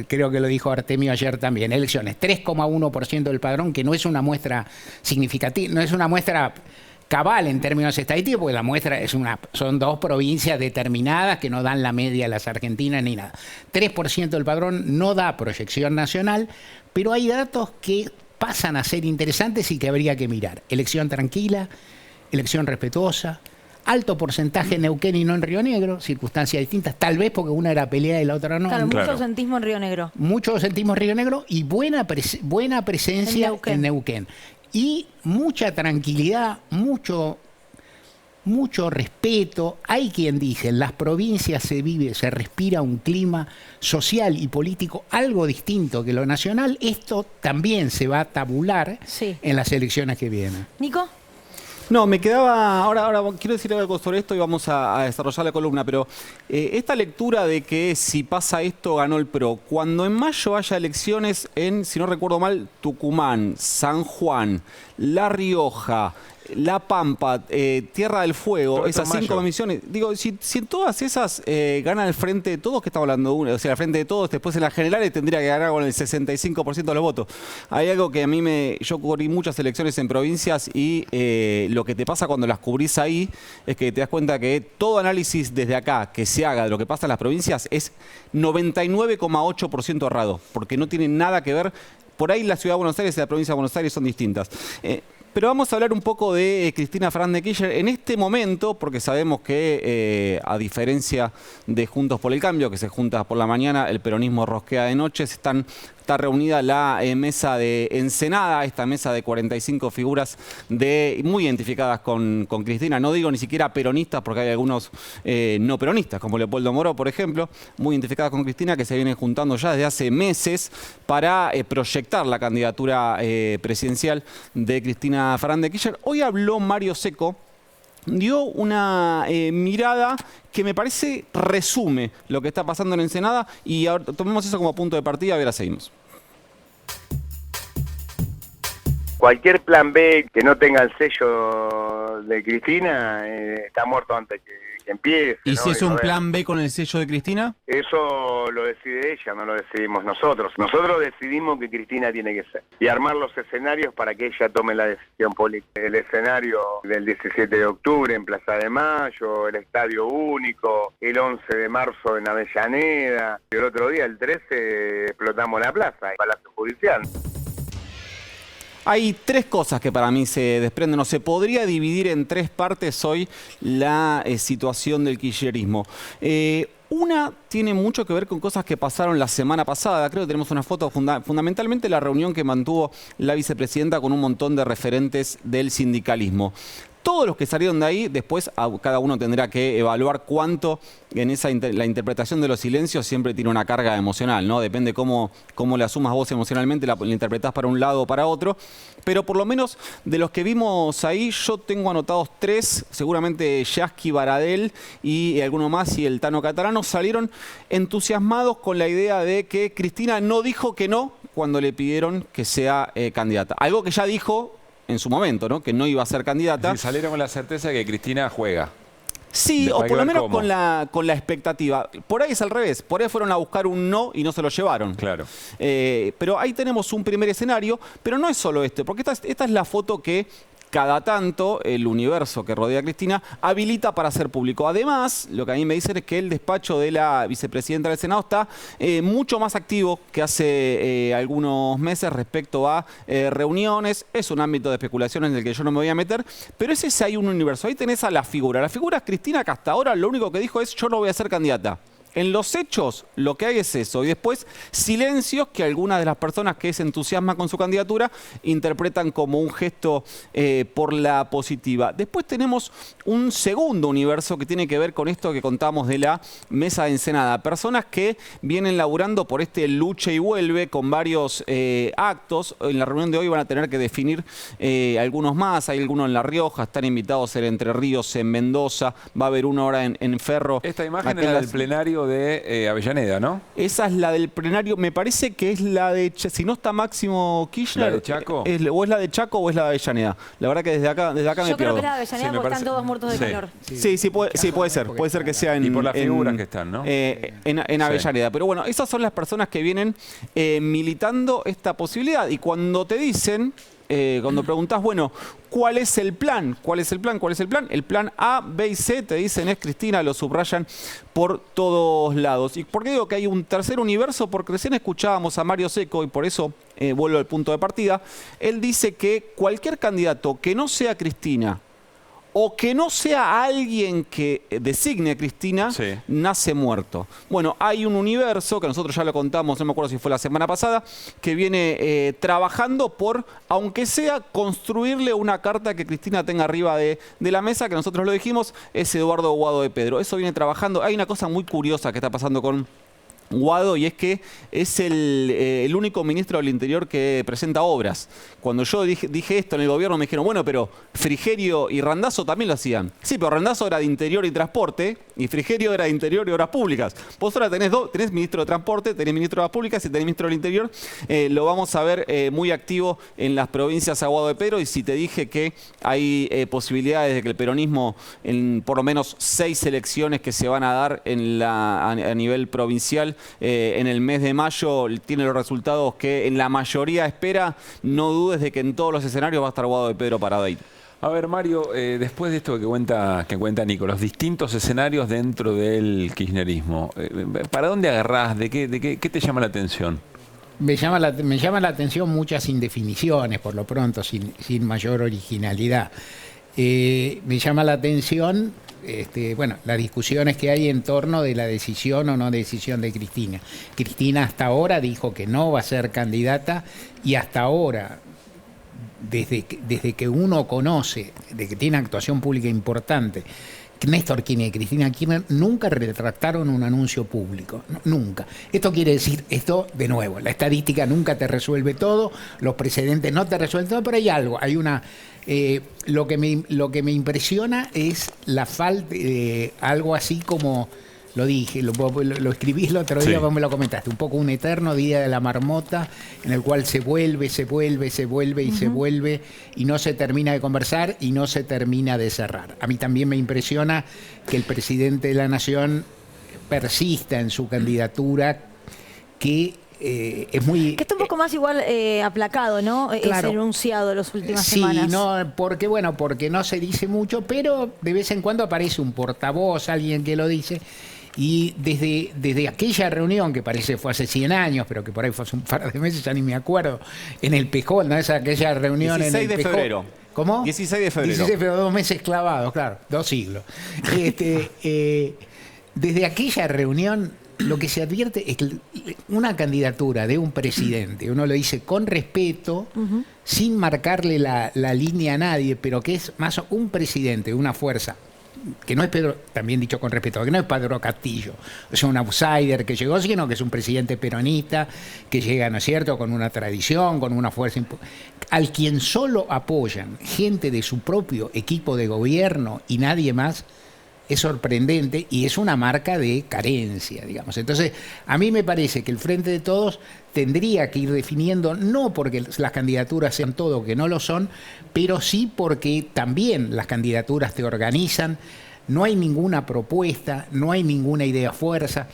S11: creo que lo dijo Artemio ayer también, elecciones, 3,1% del padrón, que no es una muestra significativa, no es una muestra cabal en términos estadísticos, porque la muestra son 2 provincias determinadas que no dan la media a las argentinas ni nada. 3% del padrón no da proyección nacional, pero hay datos que pasan a ser interesantes y que habría que mirar. Elección tranquila, elección respetuosa, alto porcentaje en Neuquén y no en Río Negro, circunstancias distintas, tal vez porque una era pelea y la otra no.
S1: Claro, mucho sentismo en Río Negro.
S11: Mucho sentismo en Río Negro y buena presencia en Neuquén. Y mucha tranquilidad, mucho respeto. Hay quien dice, en las provincias se respira un clima social y político algo distinto que lo nacional. Esto también se va a tabular en las elecciones que vienen.
S1: ¿Nico?
S9: No, me quedaba, ahora quiero decir algo sobre esto y vamos a desarrollar la columna, pero esta lectura de que si pasa esto ganó el PRO, cuando en mayo haya elecciones en, si no recuerdo mal, Tucumán, San Juan, La Rioja, La Pampa, Tierra del Fuego,
S2: Roberto
S9: esas 5
S2: Mayo.
S9: comisiones. Digo, si en todas esas gana el Frente de Todos, que estamos hablando, o sea, el Frente de Todos, después en las generales tendría que ganar con el 65% de los votos. Hay algo que a mí yo cubrí muchas elecciones en provincias y lo que te pasa cuando las cubrís ahí es que te das cuenta que todo análisis desde acá que se haga de lo que pasa en las provincias es 99,8% errado, porque no tiene nada que ver. Por ahí la Ciudad de Buenos Aires y la provincia de Buenos Aires son distintas. Pero vamos a hablar un poco de Cristina Fernández de Kirchner en este momento, porque sabemos que a diferencia de Juntos por el Cambio, que se junta por la mañana, el peronismo rosquea de noche, está reunida la mesa de Ensenada, esta mesa de 45 figuras muy identificadas con Cristina. No digo ni siquiera peronistas, porque hay algunos no peronistas, como Leopoldo Moro, por ejemplo, muy identificadas con Cristina, que se vienen juntando ya desde hace meses para proyectar la candidatura presidencial de Cristina Fernández de Kirchner. Hoy habló Mario Seco, dio una mirada que me parece resume lo que está pasando en Ensenada y ahora tomemos eso como punto de partida y ahora seguimos.
S3: Cualquier plan B que no tenga el sello de Cristina está muerto antes que empiece.
S9: ¿Y
S3: ¿no?
S9: si es un plan B con el sello de Cristina?
S3: Eso lo decide ella, no lo decidimos nosotros. Nosotros decidimos que Cristina tiene que ser. Y armar los escenarios para que ella tome la decisión política. El escenario del 17 de octubre en Plaza de Mayo, el Estadio Único, el 11 de marzo en Avellaneda. Y el otro día, el 13, explotamos la plaza, el Palacio Judicial.
S9: Hay 3 cosas que para mí se desprenden, o se podría dividir en 3 partes hoy la situación del kirchnerismo. Una tiene mucho que ver con cosas que pasaron la semana pasada. Creo que tenemos una foto, fundamentalmente la reunión que mantuvo la vicepresidenta con un montón de referentes del sindicalismo. Todos los que salieron de ahí, después cada uno tendrá que evaluar cuánto en la interpretación de los silencios siempre tiene una carga emocional, ¿no? Depende cómo le asumas vos emocionalmente, la interpretás para un lado o para otro. Pero por lo menos de los que vimos ahí, yo tengo anotados 3, seguramente Yasky, Baradel y alguno más, y el Tano Catalano, salieron entusiasmados con la idea de que Cristina no dijo que no cuando le pidieron que sea candidata. Algo que ya dijo en su momento, ¿no? Que no iba a ser candidata.
S2: Sí, salieron con la certeza de que Cristina juega.
S9: Sí, o por lo menos con la expectativa. Por ahí es al revés. Por ahí fueron a buscar un no y no se lo llevaron.
S2: Claro.
S9: Pero ahí tenemos un primer escenario, pero no es solo este, porque esta es la foto que cada tanto el universo que rodea a Cristina habilita para hacer público. Además, lo que a mí me dicen es que el despacho de la vicepresidenta del Senado está mucho más activo que hace algunos meses respecto a reuniones. Es un ámbito de especulaciones en el que yo no me voy a meter, pero ese es ahí un universo. Ahí tenés a la figura. La figura es Cristina, que hasta ahora lo único que dijo es: yo no voy a ser candidata. En los hechos, lo que hay es eso. Y después, silencios que algunas de las personas que se entusiasman con su candidatura interpretan como un gesto por la positiva. Después tenemos un segundo universo que tiene que ver con esto que contamos de la mesa de Ensenada. Personas que vienen laburando por este luche y vuelve con varios actos. En la reunión de hoy van a tener que definir algunos más. Hay algunos en La Rioja, están invitados en Entre Ríos, en Mendoza. Va a haber una hora en Ferro.
S2: Esta imagen es la del plenario de Avellaneda, ¿no?
S9: Esa es la del plenario, me parece que es la de, si no está Máximo Kirchner,
S2: ¿la de Chaco?
S9: O es la de Chaco o es la de Avellaneda. La verdad que desde acá me pierdo.
S1: Yo creo que era de Avellaneda porque están todos muertos de calor.
S9: Sí, puede ser que sea en...
S2: Y por las figuras que están, ¿no?
S9: En Avellaneda. Pero bueno, esas son las personas que vienen militando esta posibilidad. Y cuando te dicen... cuando preguntás, bueno, ¿cuál es el plan? ¿Cuál es el plan? ¿Cuál es el plan? El plan A, B y C, te dicen es Cristina, lo subrayan por todos lados. ¿Y por qué digo que hay un tercer universo? Porque recién escuchábamos a Mario Seco y por eso vuelvo al punto de partida. Él dice que cualquier candidato que no sea Cristina o que no sea alguien que designe a Cristina, nace muerto. Bueno, hay un universo, que nosotros ya lo contamos, no me acuerdo si fue la semana pasada, que viene trabajando por, aunque sea, construirle una carta que Cristina tenga arriba de la mesa, que nosotros lo dijimos, es Eduardo Guado de Pedro. Eso viene trabajando. Hay una cosa muy curiosa que está pasando con Guado, y es que es el único ministro del Interior que presenta obras. Cuando yo dije esto en el gobierno me dijeron, bueno, pero Frigerio y Randazzo también lo hacían. Sí, pero Randazzo era de Interior y Transporte y Frigerio era de Interior y Obras Públicas. Vos ahora tenés ministro de Transporte, tenés ministro de Obras Públicas y tenés ministro del Interior. Lo vamos a ver muy activo en las provincias a Guado de Pedro, y si te dije que hay posibilidades de que el peronismo, en por lo menos 6 elecciones que se van a dar a nivel provincial, en el mes de mayo tiene los resultados que en la mayoría espera, no dudes de que en todos los escenarios va a estar Guado de Pedro parado ahí.
S2: A ver, Mario, después de esto que cuenta Nico, los distintos escenarios dentro del kirchnerismo, ¿para dónde agarrás? ¿Qué te llama la atención?
S11: Me llama la atención muchas indefiniciones, por lo pronto, sin mayor originalidad. Me llama la atención las discusiones que hay en torno de la decisión o no decisión de Cristina. Cristina hasta ahora dijo que no va a ser candidata, y hasta ahora, desde que uno conoce de que tiene actuación pública importante, Néstor Kirchner y Cristina Kirchner nunca retractaron un anuncio público, nunca. Esto quiere decir, de nuevo, la estadística nunca te resuelve todo, los precedentes no te resuelven todo, pero hay algo, hay una... lo que me impresiona es la falta, algo así como, lo dije, lo escribí el otro día, vos me lo comentaste, un poco un eterno día de la marmota en el cual se vuelve y no se termina de conversar y no se termina de cerrar. A mí también me impresiona que el presidente de la Nación persista en su candidatura, que es muy...
S1: Que está un poco más igual aplacado, ¿no?
S11: Claro.
S1: Ese enunciado las últimas semanas.
S11: Sí, no, porque no se dice mucho, pero de vez en cuando aparece un portavoz, alguien que lo dice. Y desde aquella reunión, que parece fue hace 100 años, pero que por ahí fue hace un par de meses, ya ni me acuerdo, en el Pejol, ¿no? Aquella reunión
S9: 16
S11: en el
S9: de
S11: Pejol.
S9: febrero.
S11: ¿Cómo?
S9: 16 de febrero.
S11: 16 de febrero, 2 meses clavados, claro, 2 siglos. Desde aquella reunión, lo que se advierte es que una candidatura de un presidente, uno lo dice con respeto, sin marcarle la línea a nadie, pero que es más un presidente de una fuerza, que no es Pedro, también dicho con respeto, que no es Pedro Castillo, es un outsider que llegó, sino que es un presidente peronista, que llega, ¿no es cierto?, con una tradición, con una fuerza, al quien solo apoyan gente de su propio equipo de gobierno y nadie más. Es sorprendente y es una marca de carencia, digamos. Entonces, a mí me parece que el Frente de Todos tendría que ir definiendo, no porque las candidaturas sean todo, que no lo son, pero sí porque también las candidaturas te organizan, no hay ninguna propuesta, no hay ninguna idea fuerza.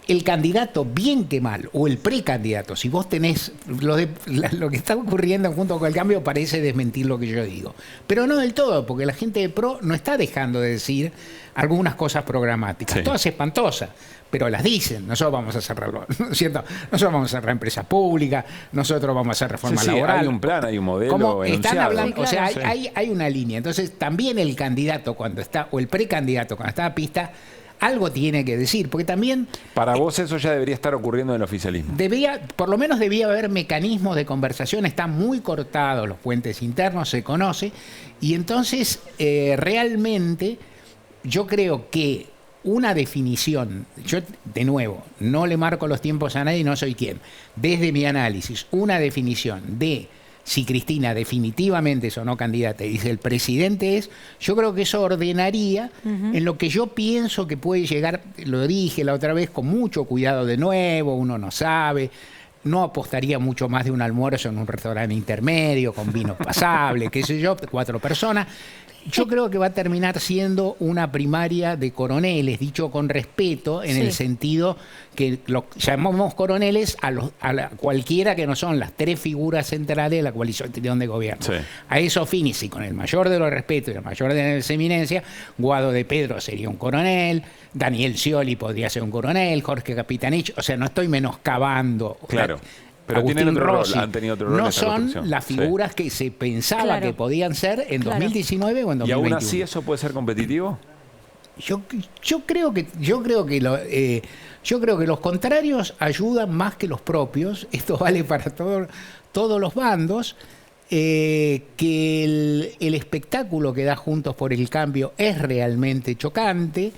S11: El candidato, bien que mal, o el precandidato, si vos tenés lo que está ocurriendo junto con el cambio, parece desmentir lo que yo digo. Pero no del todo, porque la gente de PRO no está dejando de decir algunas cosas programáticas. Sí. Todas espantosas, pero las dicen. Nosotros vamos a cerrarlo, ¿no es cierto? Nosotros vamos a cerrar empresas públicas, nosotros vamos a hacer reforma laboral.
S2: Hay un plan, hay un modelo.
S11: ¿Cómo están hablando?
S1: Sí, claro.
S11: O sea, hay una línea. Entonces, también el candidato cuando está, o el precandidato cuando está a pista, algo tiene que decir, porque también...
S2: Para vos eso ya debería estar ocurriendo en el oficialismo.
S11: Por lo menos debía haber mecanismos de conversación, están muy cortados los puentes internos, se conoce, y entonces realmente yo creo que una definición, yo de nuevo, no le marco los tiempos a nadie, no soy quien, desde mi análisis, una definición de... Si Cristina definitivamente es o no candidata y dice el presidente es, yo creo que eso ordenaría en lo que yo pienso que puede llegar, lo dije la otra vez, con mucho cuidado de nuevo, uno no sabe, no apostaría mucho más de un almuerzo en un restaurante intermedio, con vino pasable, qué sé yo, 4 personas. Yo creo que va a terminar siendo una primaria de coroneles, dicho con respeto, en el sentido que llamamos coroneles a cualquiera que no son las 3 figuras centrales de la coalición de gobierno. Sí. A esos fines, y con el mayor de los respetos y la mayor de las eminencias, Guado de Pedro sería un coronel, Daniel Scioli podría ser un coronel, Jorge Capitanich, o sea, no estoy menoscabando.
S2: Claro. Pero
S11: Agustín
S2: tienen otro
S11: Rossi,
S2: rol, han tenido otro rol.
S11: no son las figuras que se pensaba que podían ser en 2019 o en 2021.
S2: ¿Y aún así eso puede ser competitivo?
S11: Yo creo que los contrarios ayudan más que los propios. Esto vale para todos los bandos. Que el espectáculo que da Juntos por el Cambio es realmente chocante.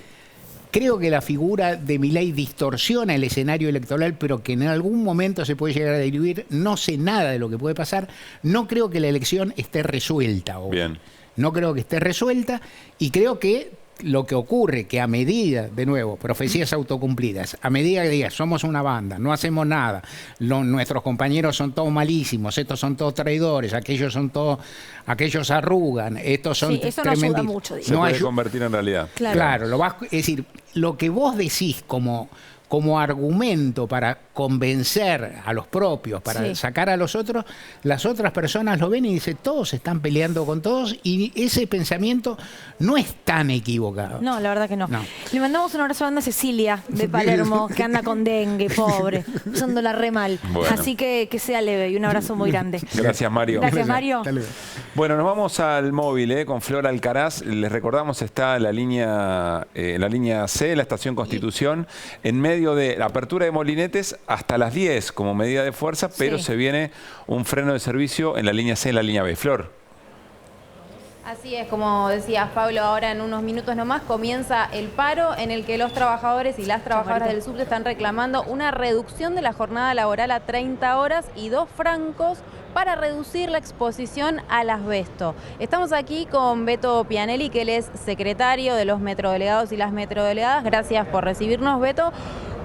S11: Creo que la figura de Milei distorsiona el escenario electoral, pero que en algún momento se puede llegar a diluir. No sé nada de lo que puede pasar. No creo que la elección esté resuelta hoy.
S2: Bien.
S11: No creo que esté resuelta y creo que lo que ocurre, que a medida, de nuevo, profecías autocumplidas, a medida que digas, somos una banda, no hacemos nada, nuestros compañeros son todos malísimos, estos son todos traidores, aquellos arrugan, estos son
S1: eso no ayuda mucho.
S2: Se puede convertir en realidad.
S11: Claro, es decir, lo que vos decís como argumento para convencer a los propios, para sacar a los otros, las otras personas lo ven y dicen, todos están peleando con todos, y ese pensamiento no es tan equivocado.
S1: No, la verdad que no. Le mandamos un abrazo a Cecilia de Palermo, que anda con dengue, pobre, usándola re mal.
S2: Bueno.
S1: Así que sea leve y un abrazo muy grande.
S2: Gracias, Mario.
S1: Gracias, Mario.
S2: Bueno, nos vamos al móvil con Flor Alcaraz. Les recordamos, está la línea C, la estación Constitución, en medio de la apertura de molinetes hasta las 10 como medida de fuerza, pero se viene un freno de servicio en la línea C y la línea B. Flor.
S5: Así es, como decías, Pablo, ahora en unos minutos nomás comienza el paro en el que los trabajadores y las trabajadoras del subte están reclamando una reducción de la jornada laboral a 30 horas y 2 francos para reducir la exposición al asbesto. Estamos aquí con Beto Pianelli, que él es secretario de los metrodelegados y las metrodelegadas. Gracias por recibirnos, Beto.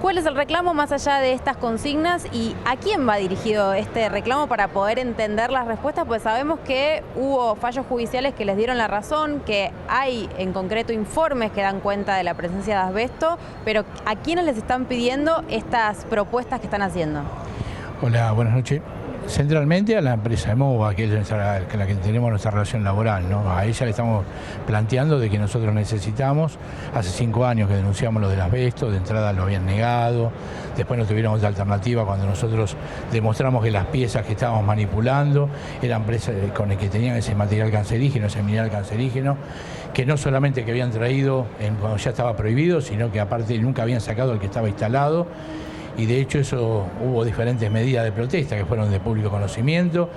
S5: ¿Cuál es el reclamo más allá de estas consignas y a quién va dirigido este reclamo para poder entender las respuestas? Pues sabemos que hubo fallos judiciales que les dieron la razón, que hay en concreto informes que dan cuenta de la presencia de asbesto, pero ¿a quiénes les están pidiendo estas propuestas que están haciendo?
S6: Hola, buenas noches. Centralmente a la empresa de MOVA, que es la que tenemos nuestra relación laboral, ¿no? A ella le estamos planteando de que nosotros necesitamos, hace 5 años que denunciamos lo del asbesto, de entrada lo habían negado, después no tuvieron otra alternativa cuando nosotros demostramos que las piezas que estábamos manipulando eran presas con el que tenían ese material cancerígeno, ese mineral cancerígeno, que no solamente que habían traído cuando ya estaba prohibido, sino que aparte nunca habían sacado el que estaba instalado. Y de hecho eso hubo diferentes medidas de protesta que fueron de público conocimiento,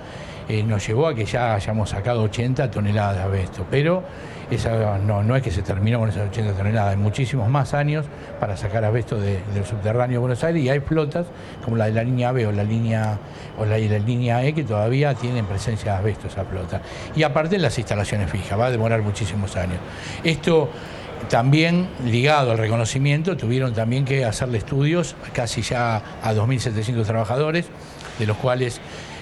S6: nos llevó a que ya hayamos sacado 80 toneladas de asbesto, pero esa no es que se terminó con esas 80 toneladas, hay muchísimos más años para sacar asbesto del subterráneo de Buenos Aires, y hay flotas como la de la línea B o la línea E que todavía tienen presencia de asbesto esa flota. Y aparte las instalaciones fijas, va a demorar muchísimos años. Esto también ligado al reconocimiento, tuvieron también que hacerle estudios casi ya a 2.700 trabajadores, de los cuales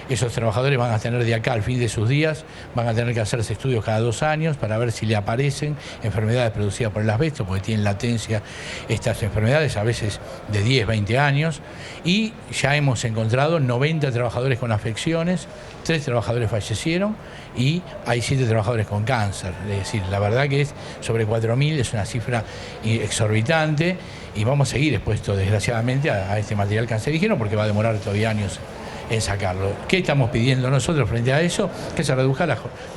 S6: esos trabajadores van a tener de acá al fin de sus días, van a tener que hacerse estudios cada 2 años para ver si le aparecen enfermedades producidas por el asbesto, porque tienen latencia estas enfermedades, a veces de 10, 20 años, y ya hemos encontrado 90 trabajadores con afecciones, 3 trabajadores fallecieron y hay 7 trabajadores con cáncer. Es decir, la verdad que es sobre 4.000, es una cifra exorbitante, y vamos a seguir expuestos desgraciadamente a este material cancerígeno porque va a demorar todavía años en sacarlo. ¿Qué estamos pidiendo nosotros frente a eso? Que se reduzca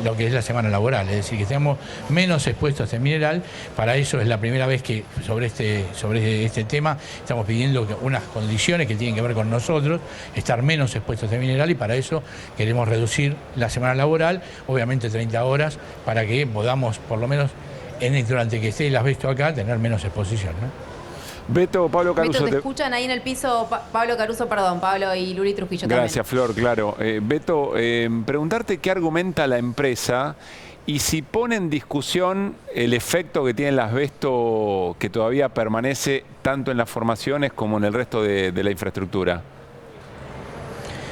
S6: lo que es la semana laboral, es decir, que estemos menos expuestos a este mineral. Para eso es la primera vez que sobre este tema estamos pidiendo unas condiciones que tienen que ver con nosotros, estar menos expuestos a este mineral, y para eso queremos reducir la semana laboral, obviamente 30 horas, para que podamos, por lo menos durante que esté el asbesto acá, tener menos exposición, ¿no?
S2: Beto, Pablo Caruso.
S5: Beto, te escuchan ahí en el piso, Pablo Caruso, Pablo y Luli Trujillo también.
S2: Gracias, Flor, claro. Beto, preguntarte qué argumenta la empresa y si pone en discusión el efecto que tiene el asbesto, que todavía permanece tanto en las formaciones como en el resto de la infraestructura.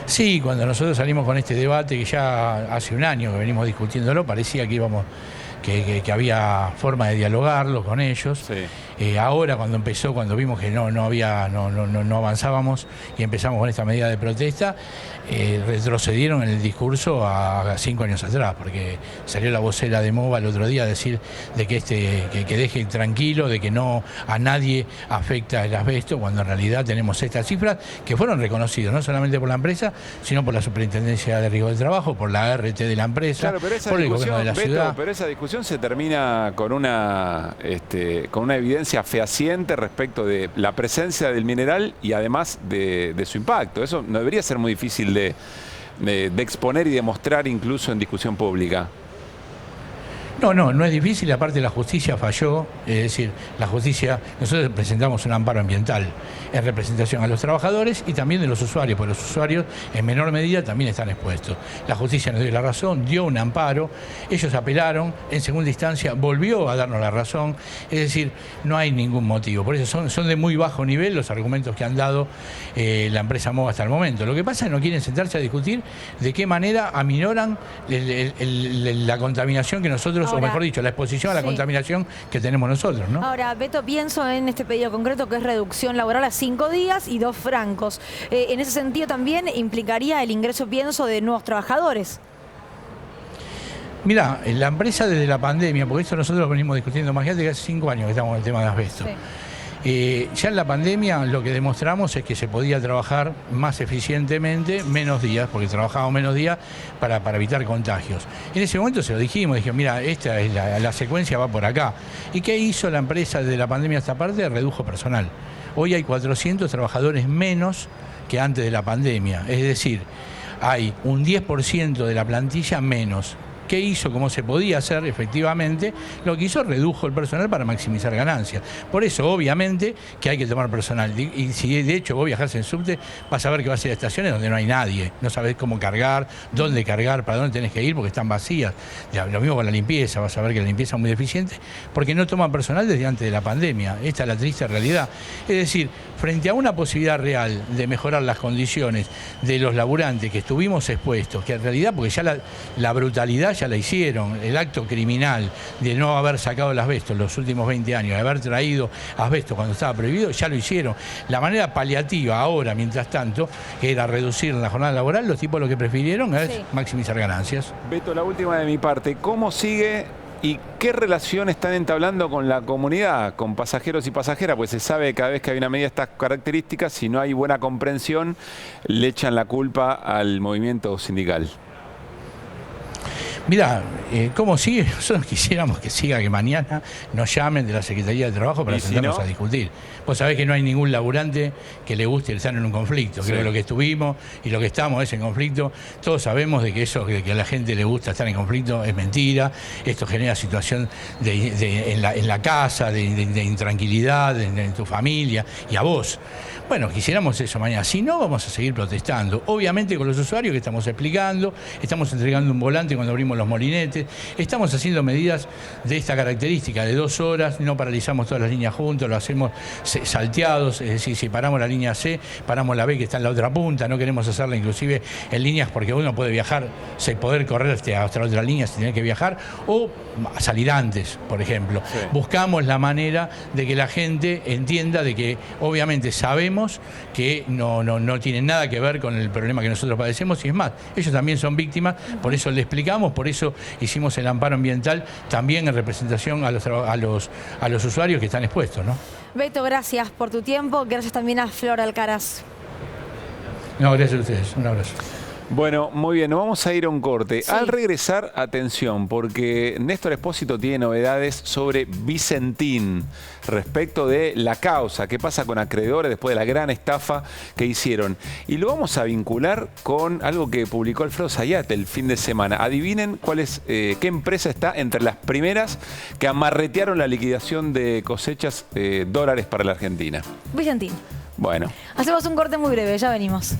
S6: Sí, cuando nosotros salimos con este debate, que ya hace un año que venimos discutiéndolo, parecía que íbamos... Que había forma de dialogarlo con ellos. Sí. Ahora cuando vimos que no avanzábamos y empezamos con esta medida de protesta, retrocedieron en el discurso a 5 años atrás, porque salió la vocera de MOVA el otro día a decir de que que deje tranquilo, de que no a nadie afecta el asbesto, cuando en realidad tenemos estas cifras que fueron reconocidas no solamente por la empresa, sino por la Superintendencia de Riesgo del Trabajo, por la ART de la empresa,
S2: claro, pero
S6: por el gobierno de la ciudad.
S2: Pero esa discusión se termina con una evidencia fehaciente respecto de la presencia del mineral y además de su impacto. Eso no debería ser muy difícil de exponer y demostrar incluso en discusión pública.
S6: No es difícil, aparte la justicia falló, es decir, la justicia, nosotros presentamos un amparo ambiental en representación a los trabajadores y también de los usuarios, porque los usuarios en menor medida también están expuestos. La justicia nos dio la razón, dio un amparo, ellos apelaron, en segunda instancia volvió a darnos la razón, es decir, no hay ningún motivo, por eso son de muy bajo nivel los argumentos que han dado la empresa MOVA hasta el momento. Lo que pasa es que no quieren sentarse a discutir de qué manera aminoran la contaminación que nosotros,
S1: Ahora,
S6: o mejor dicho, la exposición a la contaminación que tenemos nosotros, ¿no?
S1: Ahora, Beto, pienso en este pedido concreto que es reducción laboral a 5 días y 2 francos. En ese sentido también implicaría el ingreso, pienso, de nuevos trabajadores.
S6: Mirá, la empresa desde la pandemia, porque esto nosotros lo venimos discutiendo más que hace 5 años que estamos en el tema de asbesto. Ya en la pandemia lo que demostramos es que se podía trabajar más eficientemente, menos días, porque trabajábamos menos días para evitar contagios. En ese momento se lo dijimos, mira, esta es la secuencia, va por acá. ¿Y qué hizo la empresa desde la pandemia a esta parte? Redujo personal. Hoy hay 400 trabajadores menos que antes de la pandemia, es decir, hay un 10% de la plantilla menos. ¿Qué hizo? Como se podía hacer efectivamente, lo que hizo redujo el personal para maximizar ganancias. Por eso, obviamente, que hay que tomar personal. Y si de hecho vos viajás en subte, vas a ver que vas a ir a estaciones donde no hay nadie. No sabés cómo cargar, dónde cargar, para dónde tenés que ir, porque están vacías. Lo mismo con la limpieza, vas a ver que la limpieza es muy deficiente, porque no toman personal desde antes de la pandemia. Esta es la triste realidad. Es decir, frente a una posibilidad real de mejorar las condiciones de los laburantes que estuvimos expuestos, que en realidad, porque ya la brutalidad ya la hicieron, el acto criminal de no haber sacado el asbesto en los últimos 20 años, de haber traído asbesto cuando estaba prohibido, ya lo hicieron. La manera paliativa ahora, mientras tanto, que era reducir la jornada laboral, los tipos lo que prefirieron es maximizar ganancias.
S2: Beto, la última de mi parte, ¿cómo sigue y qué relación están entablando con la comunidad, con pasajeros y pasajeras? Pues se sabe que cada vez que hay una medida de estas características, si no hay buena comprensión, le echan la culpa al movimiento sindical.
S6: Mirá, ¿cómo sigue? Nosotros quisiéramos que siga, que mañana nos llamen de la Secretaría de Trabajo para sentarnos a discutir. Vos sabés que no hay ningún laburante que le guste estar en un conflicto. Creo que lo que estuvimos y lo que estamos es en conflicto. Todos sabemos de que eso, de que a la gente le gusta estar en conflicto, es mentira. Esto genera situación en la casa, de intranquilidad en tu familia y a vos. Bueno, quisiéramos eso mañana. Si no, vamos a seguir protestando. Obviamente con los usuarios que estamos explicando, estamos entregando un volante cuando abrimos los molinetes, estamos haciendo medidas de esta característica, de 2 horas, no paralizamos todas las líneas juntos, lo hacemos salteados, es decir, si paramos la línea C, paramos la B que está en la otra punta, no queremos hacerla inclusive en líneas porque uno puede viajar, poder correr hasta la otra línea sin tener que viajar, o salir antes, por ejemplo. Buscamos la manera de que la gente entienda de que obviamente sabemos que no tiene nada que ver con el problema que nosotros padecemos, y es más, ellos también son víctimas, por eso le explicamos, por eso hicimos el amparo ambiental también en representación a los usuarios que están expuestos, ¿no?
S1: Beto, gracias por tu tiempo, gracias también a Flor Alcaraz.
S6: No, gracias a ustedes, un abrazo.
S2: Bueno, muy bien, nos vamos a ir a un corte. Al regresar, atención, porque Néstor Espósito tiene novedades sobre Vicentín respecto de la causa, qué pasa con acreedores después de la gran estafa que hicieron. Y lo vamos a vincular con algo que publicó Alfredo Zayate el fin de semana. Adivinen qué empresa está entre las primeras que amarretearon la liquidación de cosechas dólares para la Argentina.
S1: Vicentín.
S2: Bueno.
S1: Hacemos un corte muy breve, ya venimos.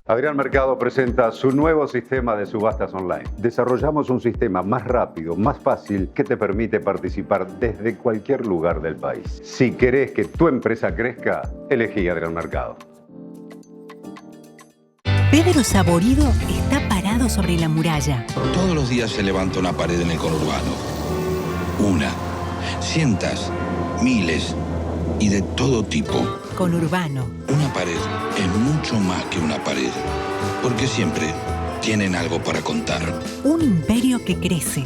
S7: Adrián Mercado presenta su nuevo sistema de subastas online. Desarrollamos un sistema más rápido, más fácil, que te permite participar desde cualquier lugar del país. Si querés que tu empresa crezca, elegí Adrián Mercado.
S8: Pedro Saborido está parado sobre la muralla.
S23: Todos los días se levanta una pared en el conurbano. Una, cientos, miles y de todo tipo.
S8: Conurbano.
S23: Una pared es mucho más que una pared, porque siempre tienen algo para contar.
S8: Un imperio que crece.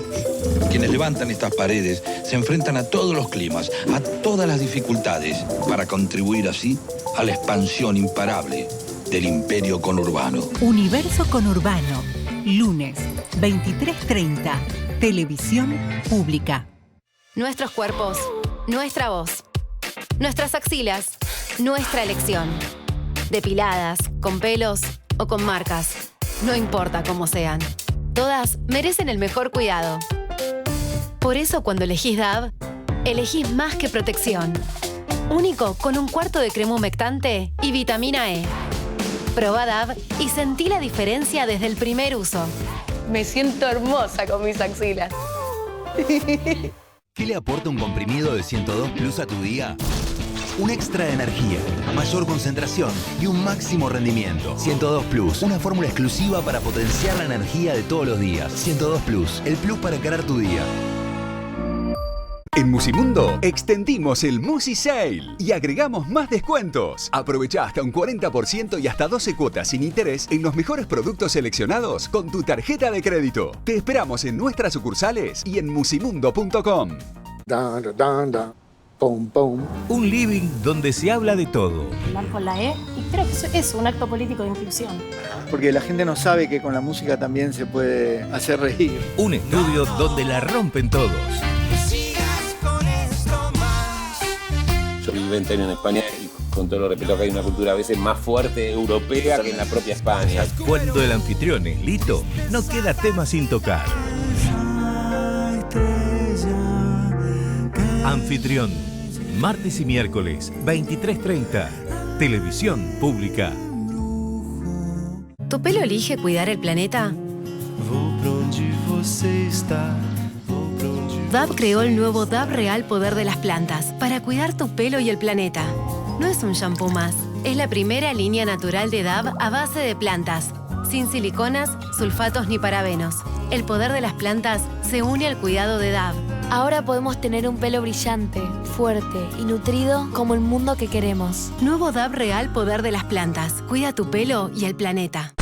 S23: Quienes levantan estas paredes se enfrentan a todos los climas, a todas las dificultades, para contribuir así a la expansión imparable del imperio conurbano.
S8: Universo Conurbano. Lunes, 23:30. Televisión Pública.
S24: Nuestros cuerpos, nuestra voz.
S10: Nuestras axilas, nuestra elección. Depiladas, con pelos o con marcas. No importa cómo sean. Todas merecen el mejor cuidado. Por eso cuando elegís DAV, elegís más que protección. Único con un cuarto de crema humectante y vitamina E. Probá DAV y sentí la diferencia desde el primer uso.
S12: Me siento hermosa con mis axilas.
S13: ¿Qué le aporta un comprimido de 102 Plus a tu día? Un extra de energía, mayor concentración y un máximo rendimiento. 102 Plus, una fórmula exclusiva para potenciar la energía de todos los días. 102 Plus, el plus para crear tu día.
S24: En Musimundo extendimos el Musi Sale y agregamos más descuentos. Aprovecha hasta un 40% y hasta 12 cuotas sin interés en los mejores productos seleccionados con tu tarjeta de crédito. Te esperamos en nuestras sucursales y en musimundo.com.
S25: Un living donde se habla de todo.
S26: Hablar con la E, y creo que eso es un acto político de inclusión.
S27: Porque la gente no sabe que con la música también se puede hacer reír.
S25: Un estudio donde la rompen todos.
S28: Yo viví 20 años en España y con todo lo respeto que hay una cultura a veces más fuerte europea que en la propia España.
S25: Cuando el anfitrión es Lito, no queda tema sin tocar. Anfitrión, martes y miércoles, 23:30. Televisión pública.
S10: ¿Tu pelo elige cuidar el planeta? DAV creó el nuevo DAV Real Poder de las Plantas para cuidar tu pelo y el planeta. No es un shampoo más, es la primera línea natural de DAV a base de plantas, sin siliconas, sulfatos ni parabenos. El poder de las plantas se une al cuidado de DAV.
S29: Ahora podemos tener un pelo brillante, fuerte y nutrido como el mundo que queremos.
S10: Nuevo DAV Real Poder de las Plantas. Cuida tu pelo y el planeta.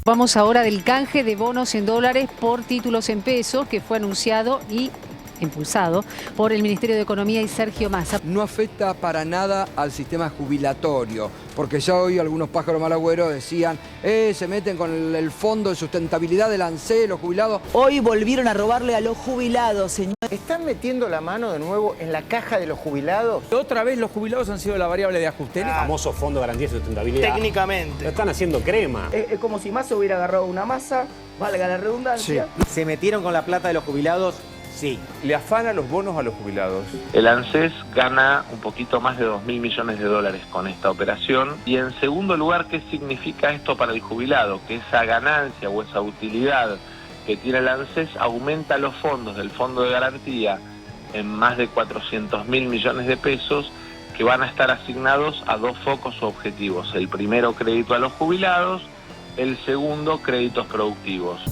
S30: Vamos ahora del canje de bonos en dólares por títulos en pesos que fue anunciado y impulsado por el Ministerio de Economía y Sergio Massa.
S31: No afecta para nada al sistema jubilatorio, porque ya hoy algunos pájaros malagüeros decían se meten con el fondo de sustentabilidad del ANSE, los jubilados.
S32: Hoy volvieron a robarle a los jubilados, señor.
S15: ¿Están metiendo la mano de nuevo en la caja de los jubilados?
S33: Otra vez los jubilados han sido la variable de ajuste.
S34: El famoso Fondo de Garantía de Sustentabilidad.
S33: Técnicamente.
S34: Lo están haciendo crema.
S33: Es como si Massa hubiera agarrado una masa, valga la redundancia. Sí. ¿Se metieron con la plata de los jubilados? Sí.
S20: ¿Le afana los bonos a los jubilados?
S35: El ANSES gana un poquito más de 2.000 millones de dólares con esta operación. Y en segundo lugar, ¿qué significa esto para el jubilado? Que esa ganancia o esa utilidad que tiene el ANSES aumenta los fondos del Fondo de Garantía en más de 400.000 millones de pesos que van a estar asignados a dos focos o objetivos. El primero, crédito a los jubilados. El segundo, créditos productivos.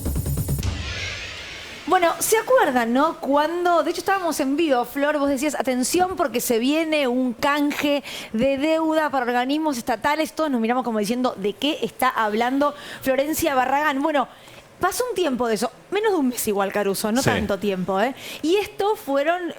S1: Bueno, ¿se acuerdan, no? Cuando, de hecho estábamos en vivo, Flor, vos decías, atención porque se viene un canje de deuda para organismos estatales. Todos nos miramos como diciendo, ¿de qué está hablando Florencia Barragán? Bueno, pasó un tiempo de eso, menos de un mes igual, Caruso, no tanto tiempo, ¿eh? Y esto fueron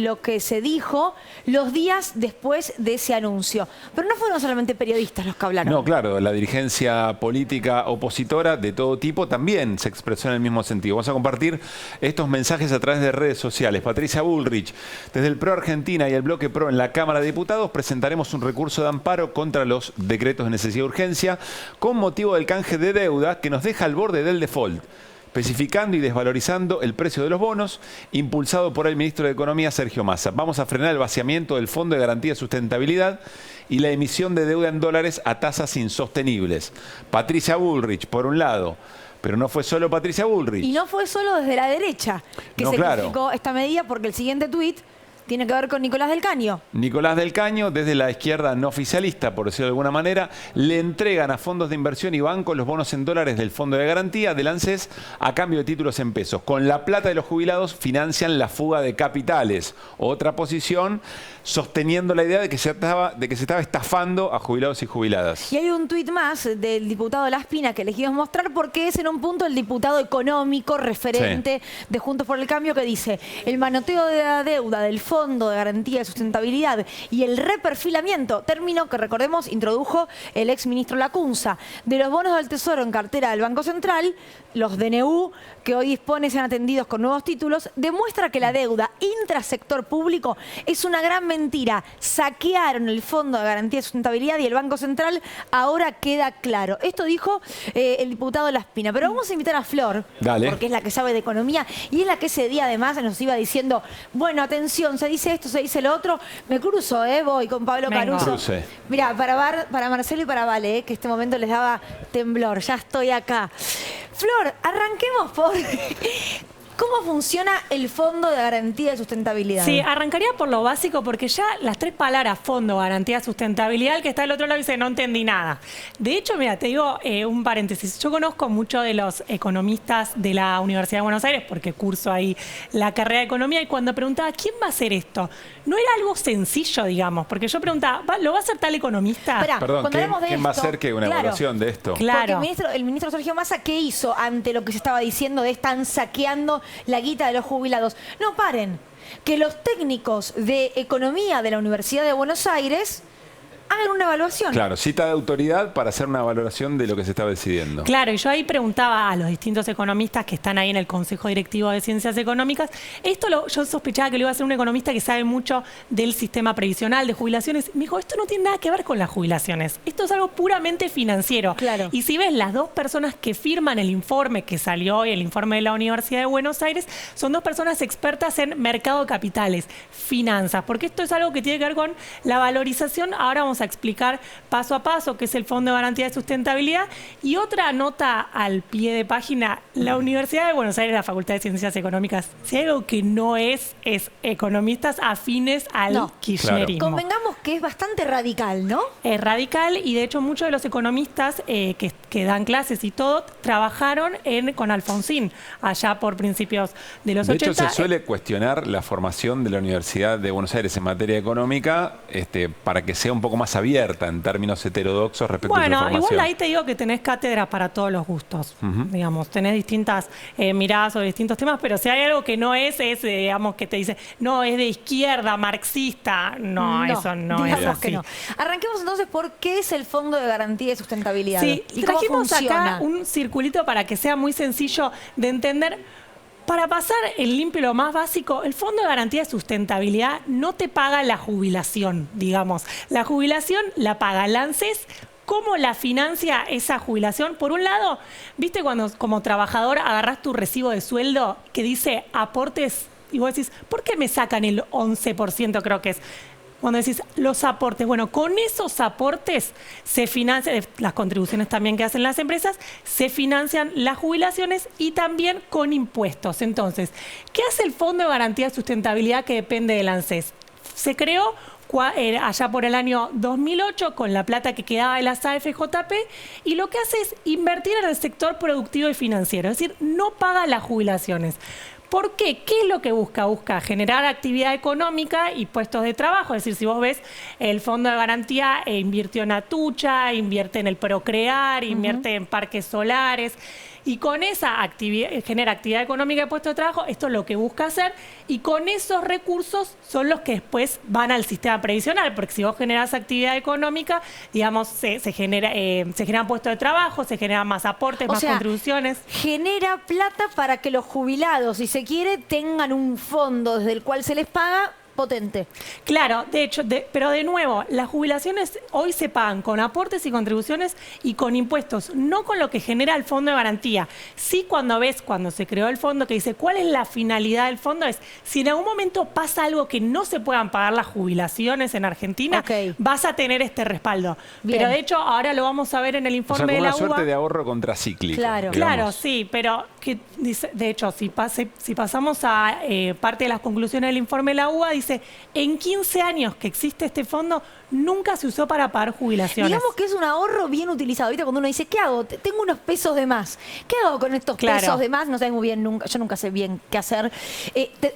S1: lo que se dijo los días después de ese anuncio. Pero no fueron solamente periodistas los que hablaron.
S2: No, claro, la dirigencia política opositora de todo tipo también se expresó en el mismo sentido. Vamos a compartir estos mensajes a través de redes sociales. Patricia Bullrich, desde el PRO Argentina y el Bloque PRO en la Cámara de Diputados, presentaremos un recurso de amparo contra los decretos de necesidad y urgencia con motivo del canje de deuda que nos deja al borde del default, especificando y desvalorizando el precio de los bonos, impulsado por el ministro de Economía, Sergio Massa. Vamos a frenar el vaciamiento del Fondo de Garantía de Sustentabilidad y la emisión de deuda en dólares a tasas insostenibles. Patricia Bullrich, por un lado. Pero no fue solo Patricia Bullrich.
S1: Y no fue solo desde la derecha que se criticó esta medida, porque el siguiente tuit tiene que ver con Nicolás del Caño.
S2: Nicolás del Caño, desde la izquierda no oficialista, por decirlo de alguna manera, le entregan a fondos de inversión y bancos los bonos en dólares del Fondo de Garantía del ANSES a cambio de títulos en pesos. Con la plata de los jubilados financian la fuga de capitales. Otra posición sosteniendo la idea de que se estaba estafando a jubilados y jubiladas.
S1: Y hay un tuit más del diputado Laspina que les quiero mostrar porque es en un punto el diputado económico referente de Juntos por el Cambio que dice: el manoteo de la deuda del Fondo Fondo de Garantía de Sustentabilidad y el reperfilamiento, término que recordemos introdujo el exministro Lacunza, de los bonos del Tesoro en cartera del Banco Central, los DNU que hoy dispone sean atendidos con nuevos títulos, demuestra que la deuda intrasector público es una gran mentira. Saquearon el Fondo de Garantía de Sustentabilidad y el Banco Central, ahora queda claro. Esto dijo el diputado Laspina. Pero vamos a invitar a Flor, porque es la que sabe de economía y es la que ese día además nos iba diciendo, bueno, atención, se dice esto, se dice lo otro. Me cruzo, voy con Pablo Caruso. Mira, para Marcelo y para Vale, que este momento les daba temblor, ya estoy acá. Flor, arranquemos por ¿cómo funciona el Fondo de Garantía de Sustentabilidad?
S26: Sí, arrancaría por lo básico porque ya las tres palabras Fondo, Garantía, Sustentabilidad, el que está del otro lado dice no entendí nada. De hecho, mira, te digo un paréntesis. Yo conozco muchos de los economistas de la Universidad de Buenos Aires porque curso ahí la carrera de Economía y cuando preguntaba ¿quién va a hacer esto? No era algo sencillo, digamos, porque yo preguntaba, ¿lo va a hacer tal economista?
S1: Esperá,
S2: perdón, ¿quién va a hacer una evaluación de esto?
S26: Claro.
S1: Porque el ministro Sergio Massa, ¿qué hizo ante lo que se estaba diciendo de están saqueando la guita de los jubilados? No, paren. Que los técnicos de economía de la Universidad de Buenos Aires hagan una evaluación.
S2: Claro, cita de autoridad para hacer una valoración de lo que se estaba decidiendo.
S26: Claro, y yo ahí preguntaba a los distintos economistas que están ahí en el Consejo Directivo de Ciencias Económicas. Yo sospechaba que lo iba a hacer un economista que sabe mucho del sistema previsional, de jubilaciones. Me dijo, esto no tiene nada que ver con las jubilaciones. Esto es algo puramente financiero.
S1: Claro.
S26: Y si ves, las dos personas que firman el informe que salió hoy, el informe de la Universidad de Buenos Aires, son dos personas expertas en mercado de capitales, finanzas, porque esto es algo que tiene que ver con la valorización. Ahora vamos a explicar paso a paso qué es el Fondo de Garantía de Sustentabilidad. Y otra nota al pie de página, la Universidad de Buenos Aires, la Facultad de Ciencias Económicas, si hay algo que no es economistas afines al kirchnerismo.
S1: Claro. Convengamos que es bastante radical, ¿no?
S26: Es radical y de hecho muchos de los economistas que dan clases y todo trabajaron con Alfonsín allá por principios de los 80.
S2: De hecho, se suele cuestionar la formación de la Universidad de Buenos Aires en materia económica para que sea un poco más abierta en términos heterodoxos respecto a su formación.
S26: Bueno, igual ahí te digo que tenés cátedras para todos los gustos. Digamos, tenés distintas miradas sobre distintos temas, pero si hay algo que no es digamos, que te dice, no, es de izquierda, marxista. No, eso no es así.
S1: Que no. Arranquemos entonces por qué es el Fondo de Garantía de Sustentabilidad.
S26: Sí,
S1: y
S26: trajimos acá un circulito para que sea muy sencillo de entender. Para pasar el limpio lo más básico, el Fondo de Garantía de Sustentabilidad no te paga la jubilación, digamos. La jubilación la paga el ANSES. ¿Cómo la financia esa jubilación? Por un lado, ¿viste cuando como trabajador agarrás tu recibo de sueldo que dice aportes y vos decís, ¿por qué me sacan el 11%? Creo que es. Cuando decís los aportes, bueno, con esos aportes se financian, las contribuciones también que hacen las empresas, se financian las jubilaciones y también con impuestos. Entonces, ¿qué hace el Fondo de Garantía de Sustentabilidad que depende del ANSES? Se creó allá por el año 2008 con la plata que quedaba de las AFJP y lo que hace es invertir en el sector productivo y financiero, es decir, no paga las jubilaciones. ¿Por qué? ¿Qué es lo que busca? Busca generar actividad económica y puestos de trabajo. Es decir, si vos ves, el Fondo de Garantía invirtió en Atucha, invierte en el Procrear, invierte en parques solares. Y con esa actividad, genera actividad económica y puestos de trabajo, esto es lo que busca hacer, y con esos recursos son los que después van al sistema previsional, porque si vos generás actividad económica, digamos, se generan puestos de trabajo, se generan más aportes, más contribuciones.
S1: Genera plata para que los jubilados, si se quiere, tengan un fondo desde el cual se les paga potente.
S26: Claro, de hecho, pero de nuevo, las jubilaciones hoy se pagan con aportes y contribuciones y con impuestos, no con lo que genera el Fondo de Garantía. Sí, cuando se creó el fondo, que dice cuál es la finalidad del fondo, es si en algún momento pasa algo que no se puedan pagar las jubilaciones en Argentina, vas a tener este respaldo.
S1: Bien.
S26: Pero de hecho, ahora lo vamos a ver en el informe de la UBA.
S2: Una suerte de ahorro contracíclico.
S26: Claro, sí, pero que dice, de hecho, si pasamos a parte de las conclusiones del informe de la UBA, dice, en 15 años que existe este fondo, nunca se usó para pagar jubilaciones.
S1: Digamos que es un ahorro bien utilizado. Ahorita cuando uno dice, ¿qué hago? Tengo unos pesos de más. ¿Qué hago con estos pesos de más? No sé muy bien, yo nunca sé bien qué hacer.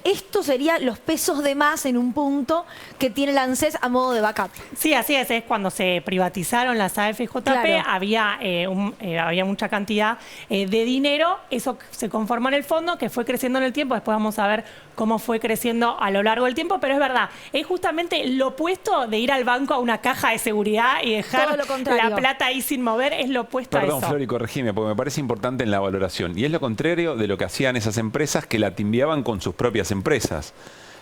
S1: Esto sería los pesos de más en un punto que tiene el ANSES a modo de backup.
S26: Sí, así es. Es cuando se privatizaron las AFJP, había mucha cantidad de dinero. Eso se conformó en el fondo, que fue creciendo en el tiempo. Después vamos a ver cómo fue creciendo a lo largo del tiempo, pero es verdad, es justamente lo opuesto de ir al banco a una caja de seguridad y dejar la plata ahí sin mover, es lo opuesto a eso.
S2: Perdón, Flori, corregime, porque me parece importante en la valoración. Y es lo contrario de lo que hacían esas empresas que la timbiaban con sus propias empresas.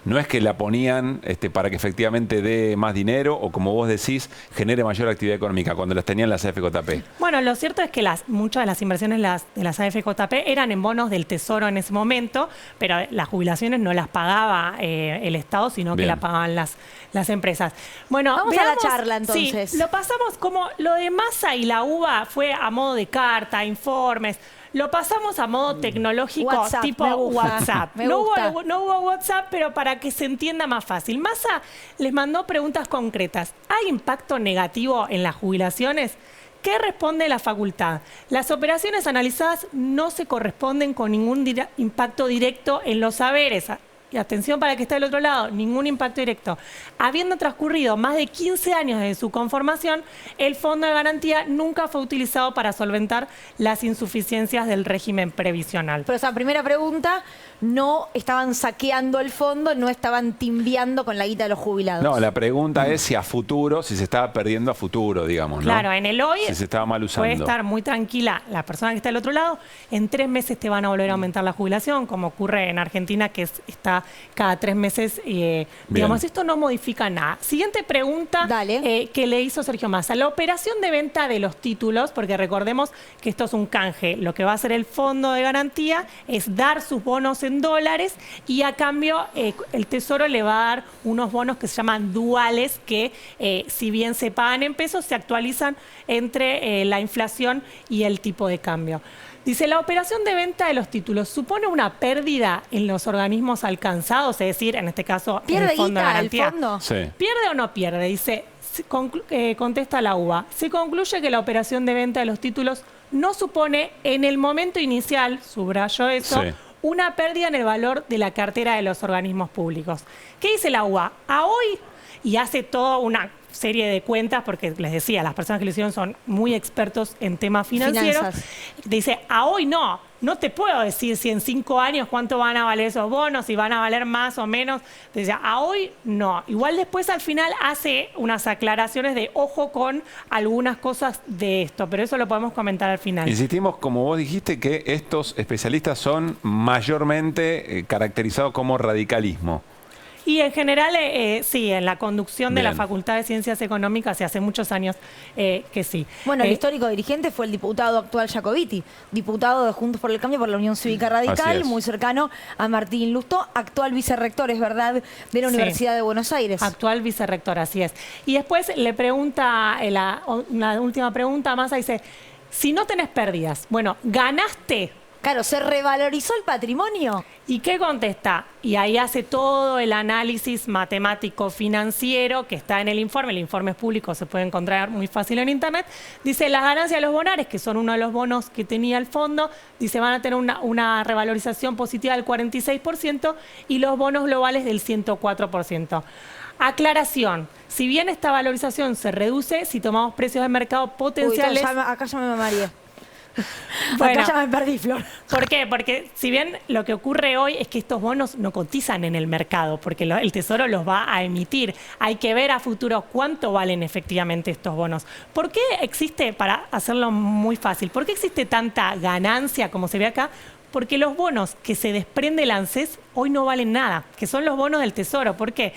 S2: No es que la ponían para que efectivamente dé más dinero o, como vos decís, genere mayor actividad económica, cuando las tenían las AFJP.
S26: Bueno, lo cierto es que muchas de las inversiones de las AFJP eran en bonos del Tesoro en ese momento, pero las jubilaciones no las pagaba el Estado, sino que la pagaban las empresas. Bueno,
S1: vamos a la charla entonces.
S26: Sí, lo pasamos como lo de Massa y la UBA fue a modo de carta, informes. Lo pasamos a modo tecnológico,
S1: WhatsApp,
S26: tipo WhatsApp. No hubo WhatsApp, pero para que se entienda más fácil. Massa les mandó preguntas concretas. ¿Hay impacto negativo en las jubilaciones? ¿Qué responde la facultad? Las operaciones analizadas no se corresponden con ningún impacto directo en los saberes. Y atención para el que está del otro lado, ningún impacto directo. Habiendo transcurrido más de 15 años desde su conformación, el Fondo de Garantía nunca fue utilizado para solventar las insuficiencias del régimen previsional.
S1: Pero esa primera pregunta, no estaban saqueando el fondo, no estaban timbiando con la guita de los jubilados.
S2: No, la pregunta es si a futuro, si se estaba perdiendo a futuro, digamos, ¿no?
S26: Claro, en el hoy
S2: si se estaba mal usando.
S26: Puede estar muy tranquila la persona que está del otro lado. En 3 meses te van a volver a aumentar la jubilación, como ocurre en Argentina, que está cada 3 meses. Digamos, esto no modifica nada. Siguiente pregunta que le hizo Sergio Massa. La operación de venta de los títulos, porque recordemos que esto es un canje. Lo que va a hacer el Fondo de Garantía es dar sus bonos en dólares y a cambio el Tesoro le va a dar unos bonos que se llaman duales que si bien se pagan en pesos se actualizan entre la inflación y el tipo de cambio. Dice, la operación de venta de los títulos supone una pérdida en los organismos alcanzados, es decir, en este caso en el Fondo de Garantía.
S1: ¿El fondo?
S2: Sí.
S26: ¿Pierde o no pierde? Dice, contesta la UBA. Se concluye que la operación de venta de los títulos no supone en el momento inicial, subrayo eso, una pérdida en el valor de la cartera de los organismos públicos. ¿Qué dice la UBA? A hoy, y hace toda una serie de cuentas, porque les decía, las personas que lo hicieron son muy expertos en temas financieros.
S1: Finanzas.
S26: Dice, a hoy no te puedo decir si en 5 años cuánto van a valer esos bonos, si van a valer más o menos. Dice, a hoy no. Igual después al final hace unas aclaraciones de ojo con algunas cosas de esto, pero eso lo podemos comentar al final.
S2: Insistimos, como vos dijiste, que estos especialistas son mayormente caracterizados como radicalismo.
S26: Y en general, sí, en la conducción de la Facultad de Ciencias Económicas, hace muchos años que sí.
S1: Bueno, el histórico dirigente fue el diputado actual Jacobiti, diputado de Juntos por el Cambio por la Unión Cívica Radical, muy cercano a Martín Lustó, actual vicerrector, es verdad, de la Universidad de Buenos Aires.
S26: Actual vicerrector, así es. Y después le pregunta, una última pregunta, Massa dice, si no tenés pérdidas, bueno, ¿ganaste?
S1: Claro, ¿se revalorizó el patrimonio?
S26: ¿Y qué contesta? Y ahí hace todo el análisis matemático financiero que está en el informe es público, se puede encontrar muy fácil en internet. Dice, las ganancias de los bonares, que son uno de los bonos que tenía el fondo, dice, van a tener una revalorización positiva del 46% y los bonos globales del 104%. Aclaración, si bien esta valorización se reduce, si tomamos precios de mercado potenciales...
S1: Uy, acá ya me mamaría.
S26: Bueno,
S1: acá ya me perdí, Flor.
S26: ¿Por qué? Porque si bien lo que ocurre hoy es que estos bonos no cotizan en el mercado, porque el Tesoro los va a emitir. Hay que ver a futuro cuánto valen efectivamente estos bonos. ¿Por qué existe, para hacerlo muy fácil, por qué existe tanta ganancia como se ve acá? Porque los bonos que se desprende el ANSES hoy no valen nada, que son los bonos del Tesoro. ¿Por qué?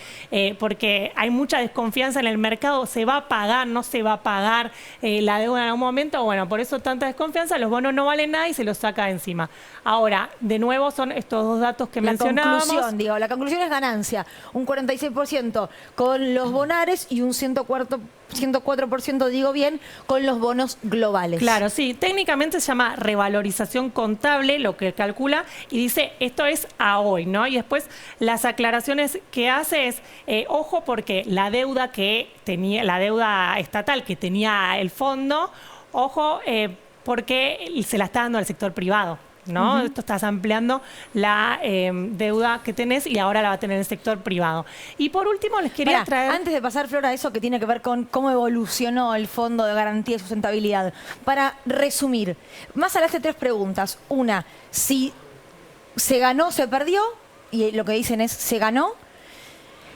S26: Porque hay mucha desconfianza en el mercado, ¿se va a pagar, no se va a pagar la deuda en algún momento? Bueno, por eso tanta desconfianza, los bonos no valen nada y se los saca de encima. Ahora, de nuevo son estos dos datos que mencionábamos.
S1: La conclusión es ganancia, un 46% con los bonares y un 104%, digo bien, con los bonos globales.
S26: Claro, sí, técnicamente se llama revalorización contable, lo que calcula, y dice, esto es a hoy, ¿no? Y después las aclaraciones que hace es, ojo, porque la deuda que tenía, la deuda estatal que tenía el fondo, ojo, porque se la está dando al sector privado, ¿no? Esto estás ampliando la deuda que tenés y ahora la va a tener el sector privado. Y por último les quería traer...
S1: Antes de pasar, Flor, a eso que tiene que ver con cómo evolucionó el Fondo de Garantía y Sustentabilidad, para resumir, Massa le hace 3 preguntas. Una, si se ganó, se perdió. y lo que dicen es, se ganó.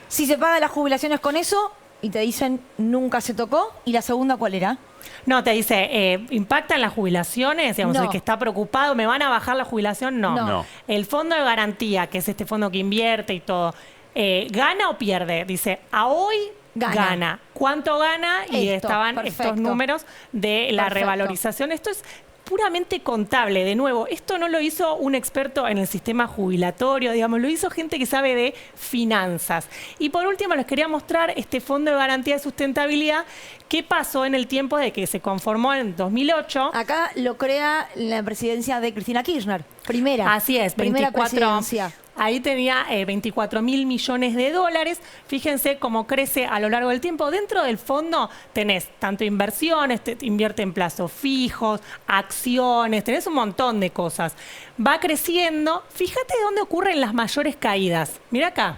S1: Si se pagan las jubilaciones con eso, y te dicen, nunca se tocó. ¿Y la segunda cuál era?
S26: No, te dice, ¿impactan las jubilaciones? Digamos,
S1: No.
S26: el que está preocupado, ¿me van a bajar la jubilación? No.
S1: No.
S26: El fondo de garantía, que es este fondo que invierte y todo, ¿gana o pierde? Dice, a hoy gana. ¿Cuánto gana? Y
S1: Esto,
S26: estaban
S1: perfecto.
S26: estos números de la
S1: Perfecto.
S26: revalorización. Esto es puramente contable. De nuevo, esto no lo hizo un experto en el sistema jubilatorio, digamos, lo hizo gente que sabe de finanzas. Y por último, les quería mostrar este Fondo de Garantía de Sustentabilidad, qué pasó en el tiempo de que se conformó en 2008.
S1: Acá lo crea la presidencia de Cristina Kirchner. Primera.
S26: Así es,
S1: Primera
S26: 24.
S1: presidencia.
S26: Ahí tenía 24.000 millones de dólares. Fíjense cómo crece a lo largo del tiempo. Dentro del fondo tenés tanto inversiones, te invierte en plazos fijos, acciones, tenés un montón de cosas. Va creciendo. Fíjate dónde ocurren las mayores caídas. Mira acá.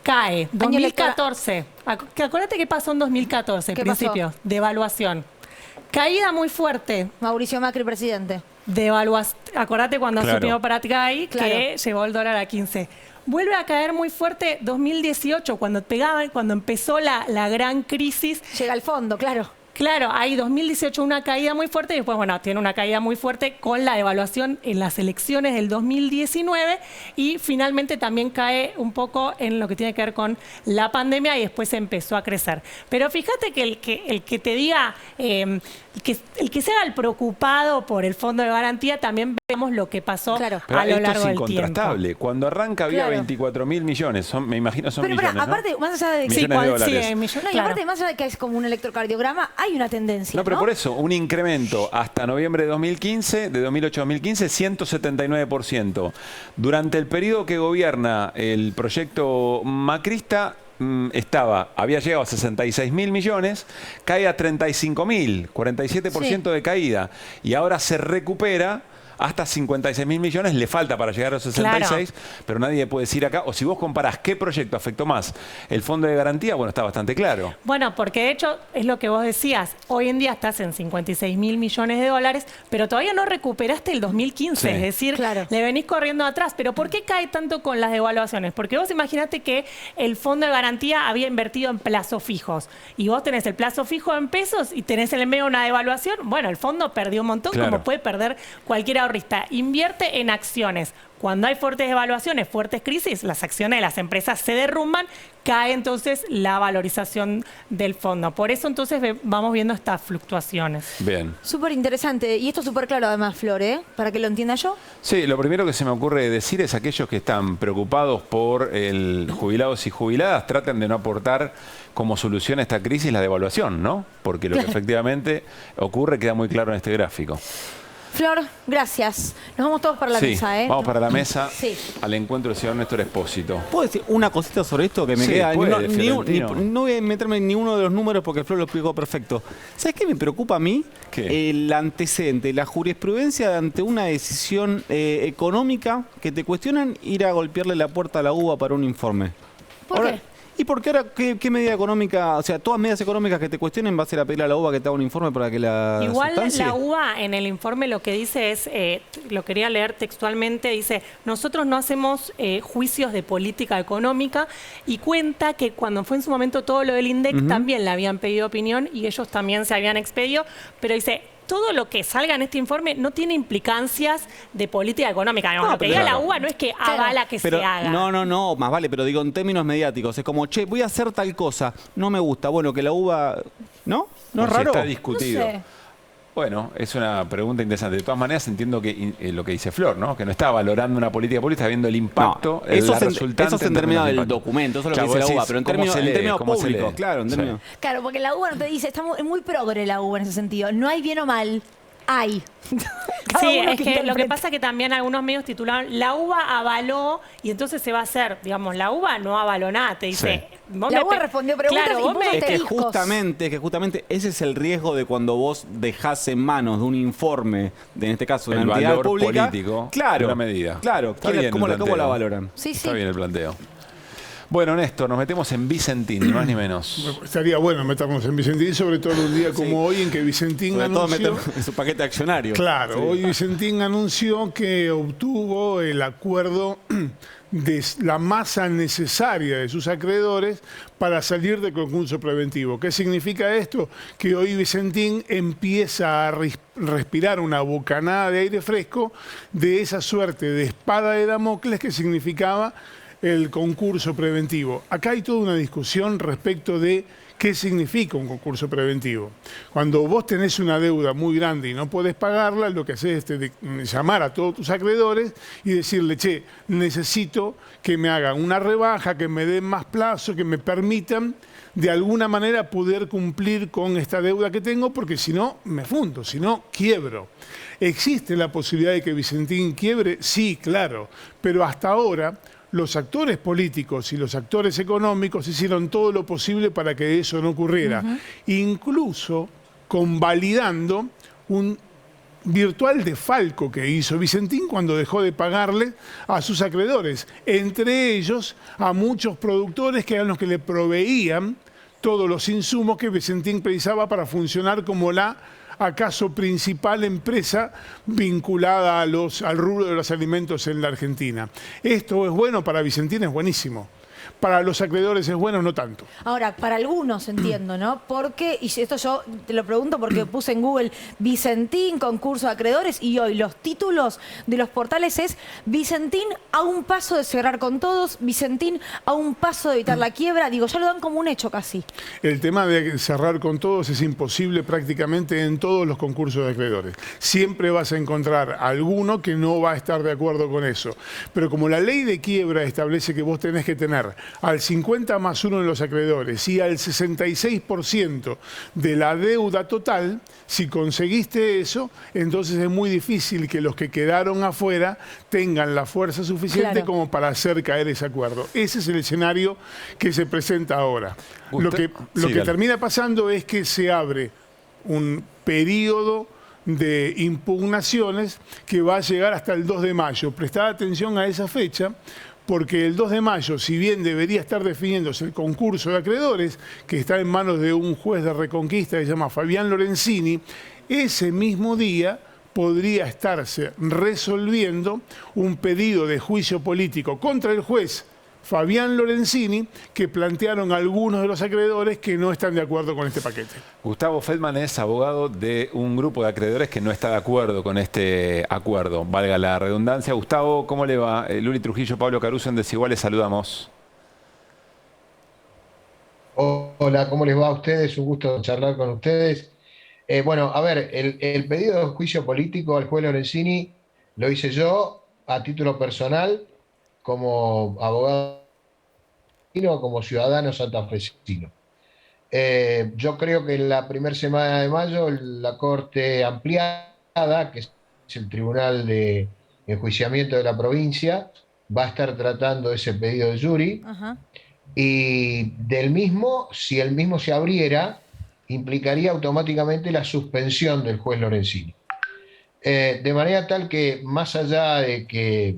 S26: Cae. 2014. Acuérdate qué pasó en 2014,
S1: ¿Qué
S26: principio.
S1: pasó?
S26: Devaluación. Caída muy fuerte.
S1: Mauricio Macri, presidente.
S26: Acordate cuando
S2: Claro.
S26: subió Pratgay
S1: Claro.
S26: que llevó el dólar a 15. Vuelve a caer muy fuerte 2018, cuando empezó la gran crisis.
S1: Llega al fondo, claro.
S26: Claro, hay 2018 una caída muy fuerte y después, bueno, tiene una caída muy fuerte con la devaluación en las elecciones del 2019 y finalmente también cae un poco en lo que tiene que ver con la pandemia y después empezó a crecer. Pero fíjate que el que te diga, el que se haga el preocupado por el fondo de garantía, también vemos lo que pasó
S2: Pero
S26: a lo
S2: esto
S26: largo
S2: es
S26: del tiempo.
S2: incontrastable. Cuando arranca había
S1: Claro.
S2: 24.000 millones. Me imagino son
S1: Pero
S2: millones, ¿no?
S1: aparte, más allá de
S2: Millones de dólares.
S26: millones,
S1: No, y
S26: claro.
S1: aparte, más allá de que es como un electrocardiograma, hay una tendencia.
S2: No, pero por eso, un incremento hasta noviembre de 2015, de 2008 a 2015, 179%. Durante el periodo que gobierna el proyecto macrista, había llegado a 66.000 millones, cae a 35.000, 47% de caída. Y ahora se recupera hasta 56.000 millones, le falta para llegar a los 66, pero nadie puede decir acá, o si vos comparás qué proyecto afectó más el fondo de garantía, bueno, está bastante claro.
S26: Bueno, porque de hecho es lo que vos decías, hoy en día estás en 56.000 millones de dólares, pero todavía no recuperaste el 2015,
S2: Sí.
S26: es decir, le venís corriendo atrás. Pero ¿por qué cae tanto con las devaluaciones? Porque vos imaginate que el fondo de garantía había invertido en plazos fijos y vos tenés el plazo fijo en pesos y tenés en el medio una devaluación, bueno, el fondo perdió un montón,
S2: Claro.
S26: como puede perder cualquier ahorrista. Invierte en acciones. Cuando hay fuertes devaluaciones, fuertes crisis, las acciones de las empresas se derrumban, cae entonces la valorización del fondo. Por eso entonces vamos viendo estas fluctuaciones.
S2: Bien.
S1: Súper interesante. Y esto es súper claro además, Flor, ¿eh? Para que lo entienda yo.
S2: Sí, lo primero que se me ocurre decir es aquellos que están preocupados por el jubilados y jubiladas, traten de no aportar como solución a esta crisis la devaluación, ¿no? Porque lo que efectivamente ocurre queda muy claro en este gráfico.
S1: Flor, gracias. Nos vamos todos para la
S2: Sí,
S1: mesa, ¿eh?
S2: vamos para la mesa,
S1: Sí.
S2: al encuentro del señor Néstor Espósito.
S3: ¿Puedo decir una cosita sobre esto que me
S2: Sí,
S3: queda?
S2: puede,
S3: No,
S2: Fiorentino.
S3: no voy a meterme en ninguno de los números porque Flor lo explicó perfecto. ¿Sabes qué me preocupa a mí?
S2: ¿Qué?
S3: El antecedente, la jurisprudencia ante una decisión económica que te cuestionan ir a golpearle la puerta a la UBA para un informe.
S1: ¿Por
S3: Ahora,
S1: qué?
S3: ¿Y por qué ahora qué medida económica, o sea, todas medidas económicas que te cuestionen vas a ir a pedir a la UBA que te haga un informe para que la
S26: Igual
S3: sustancie?
S26: la UBA en el informe lo que dice es, lo quería leer textualmente, dice, nosotros no hacemos juicios de política económica y cuenta que cuando fue en su momento todo lo del INDEC también le habían pedido opinión y ellos también se habían expedido, pero dice, todo lo que salga en este informe no tiene implicancias de política económica. Digamos, lo que diga la UBA no es que avala que
S3: Pero,
S26: se haga.
S3: no, más vale, pero digo en términos mediáticos. Es como, che, voy a hacer tal cosa, no me gusta. Bueno, que la UBA... ¿No? ¿No es
S2: Si
S3: raro?
S2: está discutido.
S1: No sé.
S2: Bueno, es una pregunta interesante. De todas maneras, entiendo que lo que dice Flor, ¿no? Que no está valorando una política pública, está viendo el impacto,
S3: eso
S2: la
S3: es en-
S2: resultante
S3: eso es en términos
S2: de
S3: del
S2: impacto.
S3: documento, eso es lo
S2: Claro,
S3: que dice
S2: vos
S3: la UBA,
S2: decís,
S3: pero en
S2: ¿cómo
S3: términos,
S2: se lee?
S3: en términos
S2: ¿Cómo se
S3: públicos,
S2: lee?
S3: claro, en
S2: Sí.
S3: términos...
S1: Claro, porque la UBA no te dice, es muy progre la UBA en ese sentido. No hay bien o mal, hay. Cada
S26: Sí,
S1: uno
S26: es que lo que
S1: interprete.
S26: pasa es que también algunos medios titularon, la UBA avaló y entonces se va a hacer, digamos, la UBA no avaló nada, te dice... vos
S1: La
S26: me
S1: UBA
S26: pe-
S1: respondió preguntas
S26: Claro,
S1: y
S26: vos
S1: puso
S26: me-
S3: Es que justamente ese es el riesgo de cuando vos dejás en manos de un informe, en este caso de
S2: El
S3: una entidad
S2: valor
S3: pública,
S2: político
S3: claro,
S2: de una medida.
S3: claro,
S2: Está bien el
S3: ¿cómo la
S2: planteo.
S3: valoran?
S1: Sí, sí.
S2: Está bien el planteo. Bueno, Néstor, nos metemos en Vicentín, ni más ni menos.
S4: Estaría bueno meternos en Vicentín, sobre todo un día como hoy en que Vicentín
S3: sobre todo
S4: anunció...
S3: en su paquete accionario.
S4: Claro,
S3: Sí.
S4: hoy Vicentín anunció que obtuvo el acuerdo de la masa necesaria de sus acreedores para salir del concurso preventivo. ¿Qué significa esto? Que hoy Vicentín empieza a respirar una bocanada de aire fresco de esa suerte de espada de Damocles que significaba el concurso preventivo. Acá hay toda una discusión respecto de qué significa un concurso preventivo. Cuando vos tenés una deuda muy grande y no podés pagarla, lo que haces es llamar a todos tus acreedores y decirle, che, necesito que me hagan una rebaja, que me den más plazo, que me permitan de alguna manera poder cumplir con esta deuda que tengo, porque si no, me fundo, si no, quiebro. ¿Existe la posibilidad de que Vicentín quiebre? Sí, claro, pero hasta ahora los actores políticos y los actores económicos hicieron todo lo posible para que eso no ocurriera, incluso convalidando un virtual defalco que hizo Vicentín cuando dejó de pagarle a sus acreedores, entre ellos a muchos productores que eran los que le proveían todos los insumos que Vicentín precisaba para funcionar como la acaso principal empresa vinculada al rubro de los alimentos en la Argentina. Esto es bueno para Vicentín, es buenísimo. Para los acreedores es bueno, no tanto.
S1: Ahora, para algunos entiendo, ¿no? Porque, y esto yo te lo pregunto porque puse en Google Vicentín, concurso de acreedores, y hoy los títulos de los portales es Vicentín a un paso de cerrar con todos, Vicentín a un paso de evitar la quiebra. Digo, ya lo dan como un hecho casi.
S4: El tema de cerrar con todos es imposible prácticamente en todos los concursos de acreedores. Siempre vas a encontrar alguno que no va a estar de acuerdo con eso. Pero como la ley de quiebra establece que vos tenés que tener al 50 más 1 de los acreedores y al 66% de la deuda total, si conseguiste eso, entonces es muy difícil que los que quedaron afuera tengan la fuerza suficiente como para hacer caer ese acuerdo. Ese es el escenario que se presenta ahora. Lo que termina pasando es que se abre un periodo de impugnaciones que va a llegar hasta el 2 de mayo. Prestad atención a esa fecha, porque el 2 de mayo, si bien debería estar definiéndose el concurso de acreedores, que está en manos de un juez de Reconquista que se llama Fabián Lorenzini, ese mismo día podría estarse resolviendo un pedido de juicio político contra el juez Fabián Lorenzini, que plantearon algunos de los acreedores que no están de acuerdo con este paquete.
S2: Gustavo Feldman es abogado de un grupo de acreedores que no está de acuerdo con este acuerdo, valga la redundancia. Gustavo, ¿cómo le va? Luli Trujillo, Pablo Caruso en Desiguales, saludamos.
S5: Hola, ¿cómo les va a ustedes? Un gusto charlar con ustedes. Bueno, a ver, el pedido de juicio político al juez Lorenzini lo hice yo a título personal, como abogado, como ciudadano santafesino. Yo creo que en la primera semana de mayo la Corte Ampliada, que es el Tribunal de Enjuiciamiento de la provincia, va a estar tratando ese pedido de jury. Y del mismo, si el mismo se abriera, implicaría automáticamente la suspensión del juez Lorenzini. De manera tal que, más allá de que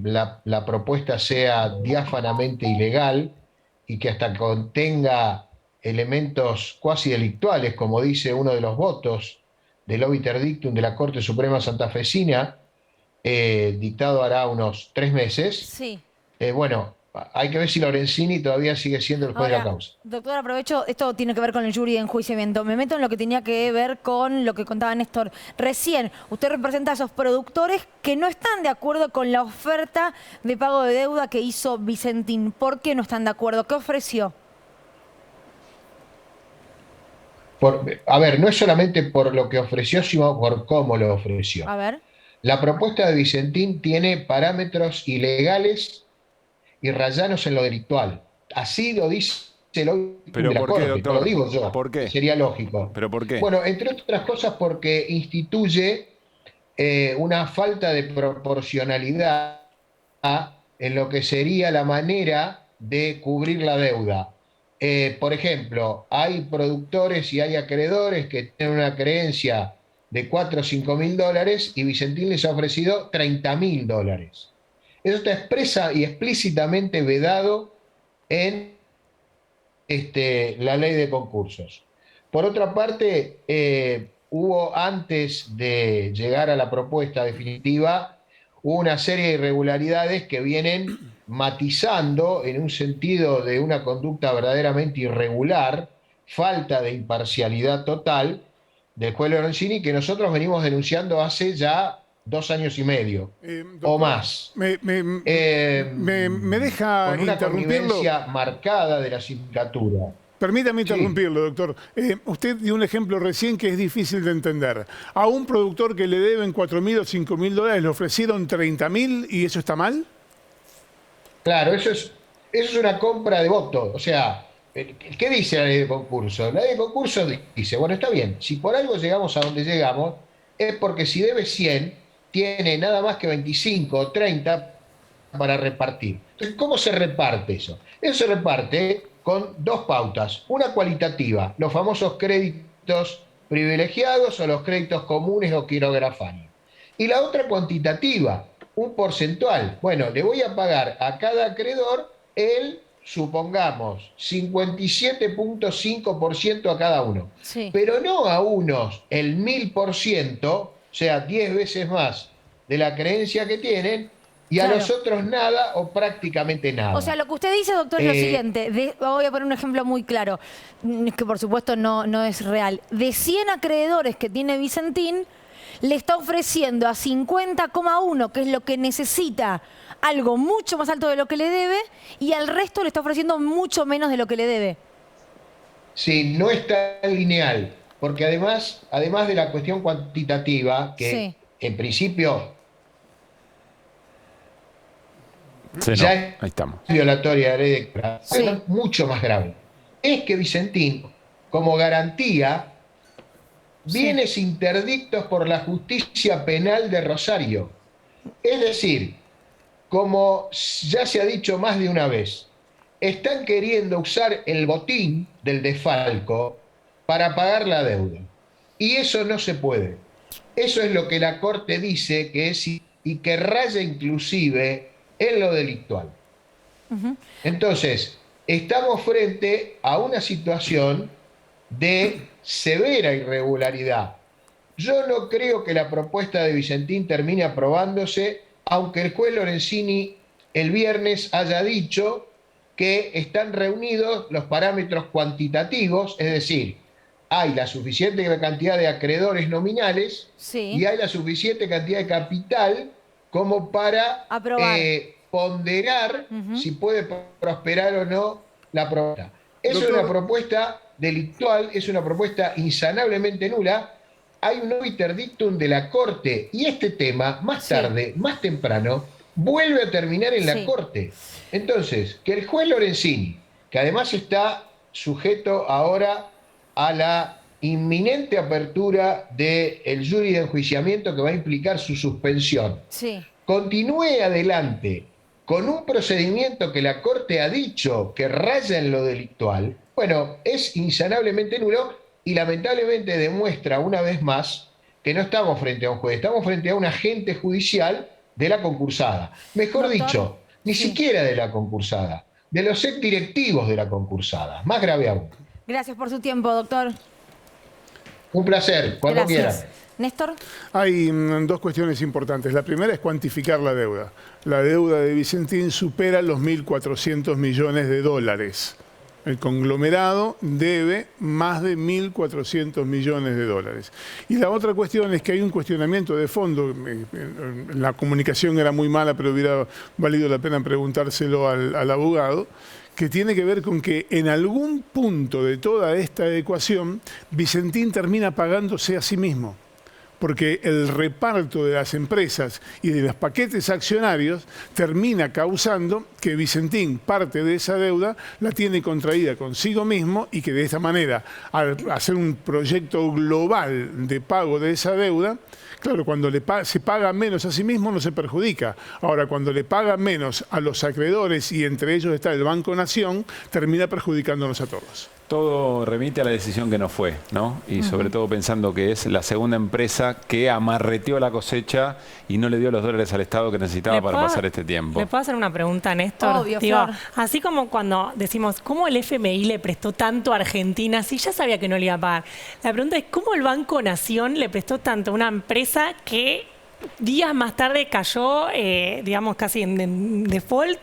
S5: la propuesta sea diáfanamente ilegal y que hasta contenga elementos cuasi delictuales, como dice uno de los votos del obiter dictum de la Corte Suprema Santafesina, dictado hará unos 3 meses.
S1: Sí.
S5: Bueno, hay que ver si Lorenzini todavía sigue siendo el juez de la causa.
S1: Doctor, aprovecho, esto tiene que ver con el jury de enjuiciamiento. Me meto en lo que tenía que ver con lo que contaba Néstor recién. Usted representa a esos productores que no están de acuerdo con la oferta de pago de deuda que hizo Vicentín. ¿Por qué no están de acuerdo? ¿Qué ofreció?
S5: A ver, no es solamente por lo que ofreció, sino por cómo lo ofreció.
S1: A ver.
S5: La propuesta de Vicentín tiene parámetros ilegales y rayanos en lo delictual. Así lo dice el obiter de la Corte, doctor? No lo digo yo.
S2: ¿Por qué?
S5: Sería lógico.
S2: ¿Pero por qué?
S5: Bueno, entre otras cosas porque instituye una falta de proporcionalidad en lo que sería la manera de cubrir la deuda. Por ejemplo, hay productores y hay acreedores que tienen una creencia de $4 o $5 mil y Vicentín les ha ofrecido $30.000. Eso está expresa y explícitamente vedado en la ley de concursos. Por otra parte, hubo, antes de llegar a la propuesta definitiva, hubo una serie de irregularidades que vienen matizando en un sentido de una conducta verdaderamente irregular, falta de imparcialidad total del juez Lorenzini, que nosotros venimos denunciando hace ya 2 años y medio o más.
S4: Me deja
S5: con una
S4: interrumpirlo.
S5: connivencia marcada de la sindicatura.
S4: Permítame interrumpirlo, doctor. Usted dio un ejemplo recién que es difícil de entender. A un productor que le deben 4.000 o 5.000 dólares le ofrecieron 30.000 y eso está mal.
S5: Claro, eso es una compra de voto. O sea, ¿qué dice la ley de concurso? La ley de concurso dice, bueno, está bien, si por algo llegamos a donde llegamos, es porque si debe 100, tiene nada más que 25 o 30 para repartir. Entonces, ¿cómo se reparte eso? Eso se reparte con 2 pautas. Una cualitativa, los famosos créditos privilegiados o los créditos comunes o quirografarios. Y la otra cuantitativa, un porcentual. Bueno, le voy a pagar a cada acreedor supongamos, 57.5% a cada uno. Sí. Pero no a unos el 1000%, o sea, 10 veces más de la creencia que tienen, y a los otros nada o prácticamente nada.
S1: O sea, lo que usted dice, doctor, es lo siguiente. Voy a poner un ejemplo muy claro, que por supuesto no es real. De 100 acreedores que tiene Vicentín, le está ofreciendo a 50,1, que es lo que necesita, algo mucho más alto de lo que le debe, y al resto le está ofreciendo mucho menos de lo que le debe.
S5: Sí, no es tan lineal, porque además de la cuestión cuantitativa, que en principio ya es violatoria de la ley de declaración, es mucho más grave. Es que Vicentín, como garantía, bienes interdictos por la justicia penal de Rosario. Es decir, como ya se ha dicho más de una vez, están queriendo usar el botín del desfalco para pagar la deuda. Y eso no se puede. Eso es lo que la Corte dice que es y que raya inclusive en lo delictual. Entonces, estamos frente a una situación de severa irregularidad. Yo no creo que la propuesta de Vicentín termine aprobándose, aunque el juez Lorenzini el viernes haya dicho que están reunidos los parámetros cuantitativos, es decir, hay la suficiente cantidad de acreedores nominales y hay la suficiente cantidad de capital como para ponderar si puede prosperar o no la propuesta. Es una propuesta delictual, es una propuesta insanablemente nula. Hay un obiter dictum de la Corte y este tema, más tarde, más temprano, vuelve a terminar en la Corte. Entonces, que el juez Lorenzini, que además está sujeto ahora a la inminente apertura del jury de enjuiciamiento que va a implicar su suspensión, continúe adelante con un procedimiento que la Corte ha dicho que raya en lo delictual, bueno, es insanablemente nulo y lamentablemente demuestra una vez más que no estamos frente a un juez, estamos frente a un agente judicial de la concursada. Mejor dicho, ni siquiera de la concursada, de los directivos de la concursada. Más grave aún.
S1: Gracias por su tiempo, doctor.
S5: Un placer, cuando quieran.
S1: Néstor.
S4: Hay 2 cuestiones importantes. La primera es cuantificar la deuda. La deuda de Vicentín supera los 1.400 millones de dólares. El conglomerado debe más de 1.400 millones de dólares. Y la otra cuestión es que hay un cuestionamiento de fondo. La comunicación era muy mala, pero hubiera valido la pena preguntárselo al abogado, que tiene que ver con que en algún punto de toda esta ecuación, Vicentín termina pagándose a sí mismo. Porque el reparto de las empresas y de los paquetes accionarios termina causando que Vicentín parte de esa deuda la tiene contraída consigo mismo y que de esta manera, al hacer un proyecto global de pago de esa deuda, claro, cuando se paga menos a sí mismo no se perjudica. Ahora, cuando le paga menos a los acreedores y entre ellos está el Banco Nación, termina perjudicándonos a todos.
S2: Todo remite a la decisión que no fue, ¿no? Y sobre todo pensando que es la segunda empresa que amarreteó la cosecha y no le dio los dólares al Estado que necesitaba para pasar este tiempo.
S26: ¿Le puedo hacer una pregunta, Néstor?
S1: Obvio,
S26: Digo,
S1: Flor.
S26: así como cuando decimos, ¿cómo el FMI le prestó tanto a Argentina si ya sabía que no le iba a pagar? La pregunta es, ¿cómo el Banco Nación le prestó tanto a una empresa que días más tarde cayó, digamos, casi en default?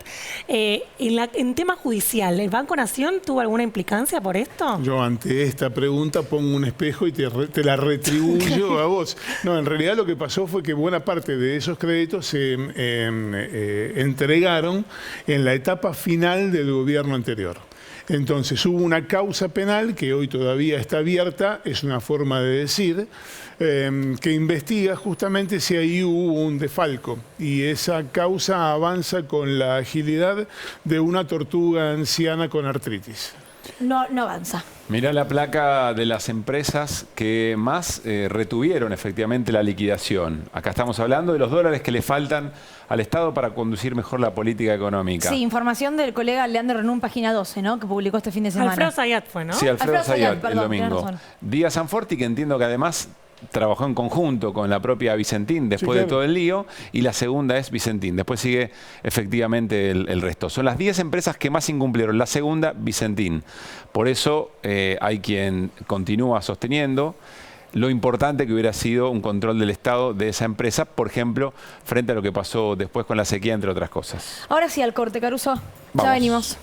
S26: En tema judicial, ¿el Banco Nación tuvo alguna implicancia por esto?
S4: Yo ante esta pregunta pongo un espejo y te la retribuyo a vos. No, en realidad lo que pasó fue que buena parte de esos créditos se entregaron en la etapa final del gobierno anterior. Entonces hubo una causa penal que hoy todavía está abierta, es una forma de decir, que investiga justamente si ahí hubo un desfalco. Y esa causa avanza con la agilidad de una tortuga anciana con artritis.
S1: No avanza.
S2: Mirá la placa de las empresas que más retuvieron efectivamente la liquidación. Acá estamos hablando de los dólares que le faltan al Estado para conducir mejor la política económica.
S1: Sí, información del colega Leandro Renún, página 12, ¿no? Que publicó este fin de semana.
S26: Alfredo Zayat fue, ¿no?
S2: Sí, Alfredo Zayat,
S1: perdón,
S2: el domingo.
S1: tenés razón.
S2: Díaz Sanforti, que entiendo que además trabajó en conjunto con la propia Vicentín después de todo el lío, y la segunda es Vicentín. Después sigue efectivamente el resto. Son las 10 empresas que más incumplieron. La segunda, Vicentín. Por eso hay quien continúa sosteniendo lo importante que hubiera sido un control del Estado de esa empresa, por ejemplo, frente a lo que pasó después con la sequía, entre otras cosas.
S1: Ahora sí al corte, Caruso.
S2: Vamos.
S1: Ya venimos.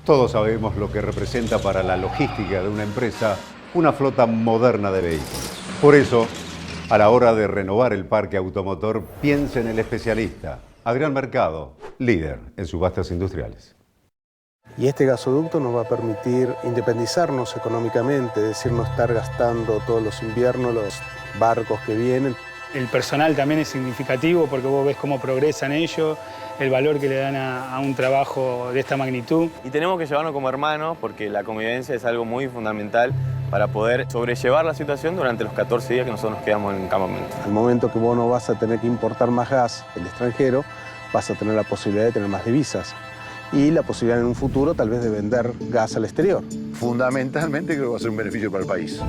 S6: Todos sabemos lo que representa para la logística de una empresa una flota moderna de vehículos. Por eso, a la hora de renovar el parque automotor, piense en el especialista. Adrián Mercado, líder en subastas industriales.
S7: Y este gasoducto nos va a permitir independizarnos económicamente, es decir, no estar gastando todos los inviernos los barcos que vienen.
S8: El personal también es significativo porque vos ves cómo progresan ellos, el valor que le dan a un trabajo de esta magnitud.
S9: Y tenemos que llevarnos como hermanos porque la convivencia es algo muy fundamental para poder sobrellevar la situación durante los 14 días que nosotros nos quedamos en campamento.
S7: Al momento que vos no vas a tener que importar más gas del extranjero, vas a tener la posibilidad de tener más divisas y la posibilidad en un futuro tal vez de vender gas al exterior.
S11: Fundamentalmente creo que va a ser un beneficio para el país.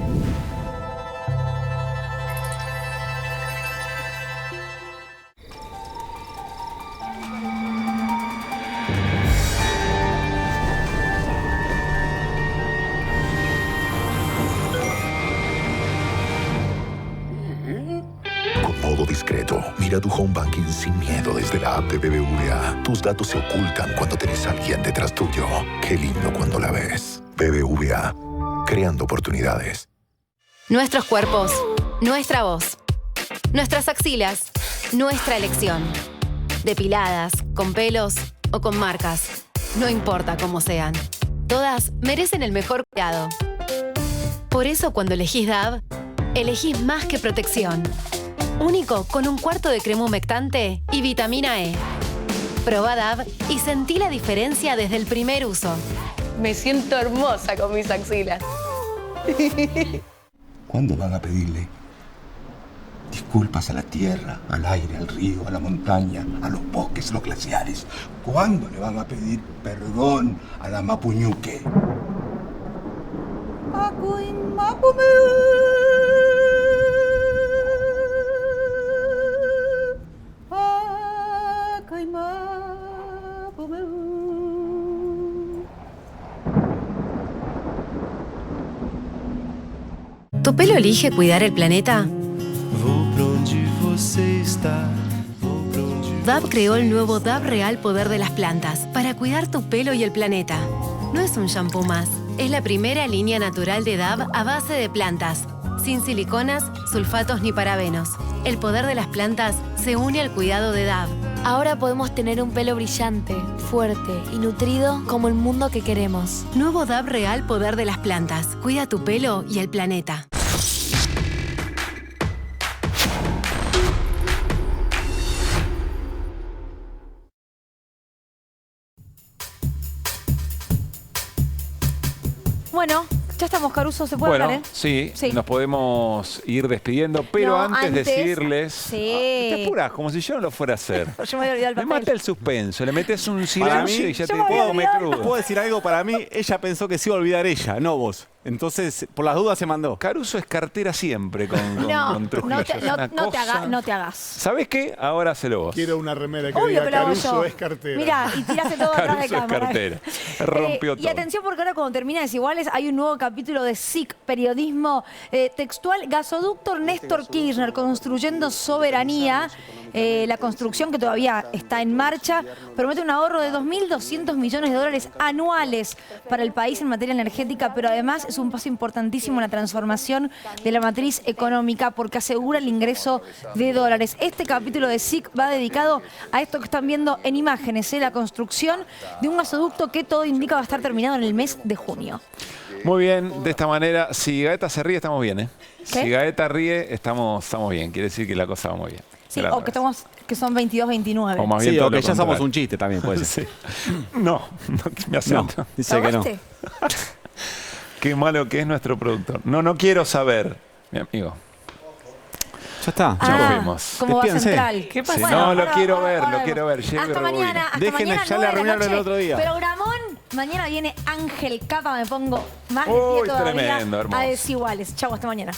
S12: Modo discreto. Mira tu home banking sin miedo desde la app de BBVA. Tus datos se ocultan cuando tenés a alguien detrás tuyo. Qué lindo cuando la ves. BBVA. Creando oportunidades.
S10: Nuestros cuerpos, nuestra voz. Nuestras axilas, nuestra elección. Depiladas, con pelos o con marcas. No importa cómo sean. Todas merecen el mejor cuidado. Por eso cuando elegís DAV, elegís más que protección. Único con un cuarto de crema humectante y vitamina E. Probá DAV y sentí la diferencia desde el primer uso.
S29: Me siento hermosa con mis axilas.
S13: ¿Cuándo van a pedirle disculpas a la tierra, al aire, al río, a la montaña, a los bosques, a los glaciares? ¿Cuándo le van a pedir perdón a la Mapuñuque?
S10: ¿Tu pelo elige cuidar el planeta? DAV creó el nuevo DAV Real Poder de las Plantas para cuidar tu pelo y el planeta. No es un shampoo más, es la primera línea natural de DAV a base de plantas, sin siliconas, sulfatos ni parabenos. El poder de las plantas se une al cuidado de DAV.
S29: Ahora podemos tener un pelo brillante, fuerte y nutrido como el mundo que queremos.
S10: Nuevo DAV Real Poder de las Plantas. Cuida tu pelo y el planeta.
S1: Bueno, ya estamos, Caruso, ¿se puede hablar,
S2: sí,
S1: Sí.
S2: nos podemos ir despidiendo, pero
S1: No,
S2: antes
S1: antes-
S2: decirles...
S1: Sí.
S2: Te apurás, como si yo no lo fuera a hacer.
S1: Yo me voy a olvidar el
S2: Me
S1: papel.
S2: mata el suspenso, le metes un
S3: Para mí,
S2: silencio y ya te
S1: Yo me había
S2: come
S1: olvidado.
S2: crudo.
S3: ¿Puedo decir algo? Para mí, ella pensó que se iba a olvidar ella, no vos. Entonces, por las dudas se mandó.
S2: Caruso es cartera siempre con
S1: No,
S2: Trujillo.
S1: no te,
S2: Es una cosa-
S1: no te hagas.
S2: ¿Sabés qué? Ahora hacelo vos.
S4: Quiero una remera que
S1: Obvio
S4: diga
S1: que lo hago
S4: Caruso
S1: yo.
S4: es cartera.
S1: Mirá, y tiraste todo atrás de
S2: Caruso es
S1: cámara.
S2: cartera. Rompió
S1: Y
S2: todo.
S1: atención porque ahora cuando termina Desiguales hay un nuevo capítulo de SIC, periodismo textual. Gasoducto Néstor Kirchner, construyendo soberanía. La construcción que todavía está en marcha promete un ahorro de 2.200 millones de dólares anuales para el país en materia energética, pero además es un paso importantísimo en la transformación de la matriz económica porque asegura el ingreso de dólares. Este capítulo de SIC va dedicado a esto que están viendo en imágenes, la construcción de un gasoducto que todo indica va a estar terminado en el mes de junio.
S2: Muy bien, de esta manera, si Gaeta se ríe, estamos bien, ¿eh?
S1: ¿Qué?
S2: Si Gaeta ríe, estamos bien. Quiere decir que la cosa va muy bien.
S1: Sí,
S2: Gracias.
S1: o que son 22-29.
S2: O más bien
S3: Sí,
S2: todo
S3: o que
S2: lo
S3: ya somos
S2: contrario.
S3: un chiste también, puede ser.
S2: Sí. No, me acento.
S3: No, dice que no.
S1: ¿Ahogaste?
S2: Qué malo que es nuestro productor. No quiero saber, mi amigo.
S3: Ya está.
S2: Ya
S1: Ah,
S2: fuimos.
S1: como va
S3: Despídense.
S1: Central.
S26: ¿Qué
S2: Sí,
S26: pasó?
S2: no, lo
S1: ahora-
S2: quiero
S1: ahora-
S2: ver,
S1: ahora
S2: lo quiero ver. Lleve
S1: Hasta
S2: Rebobina.
S1: mañana, hasta
S3: Dejen
S1: mañana,
S3: ya la
S1: 9 de la
S3: reunión del
S1: noche.
S3: otro día.
S1: Programón, mañana viene Ángel Capa, me pongo más de
S2: Uy,
S1: pie todavía
S2: tremendo, hermoso.
S1: a Desiguales. Chau, hasta mañana.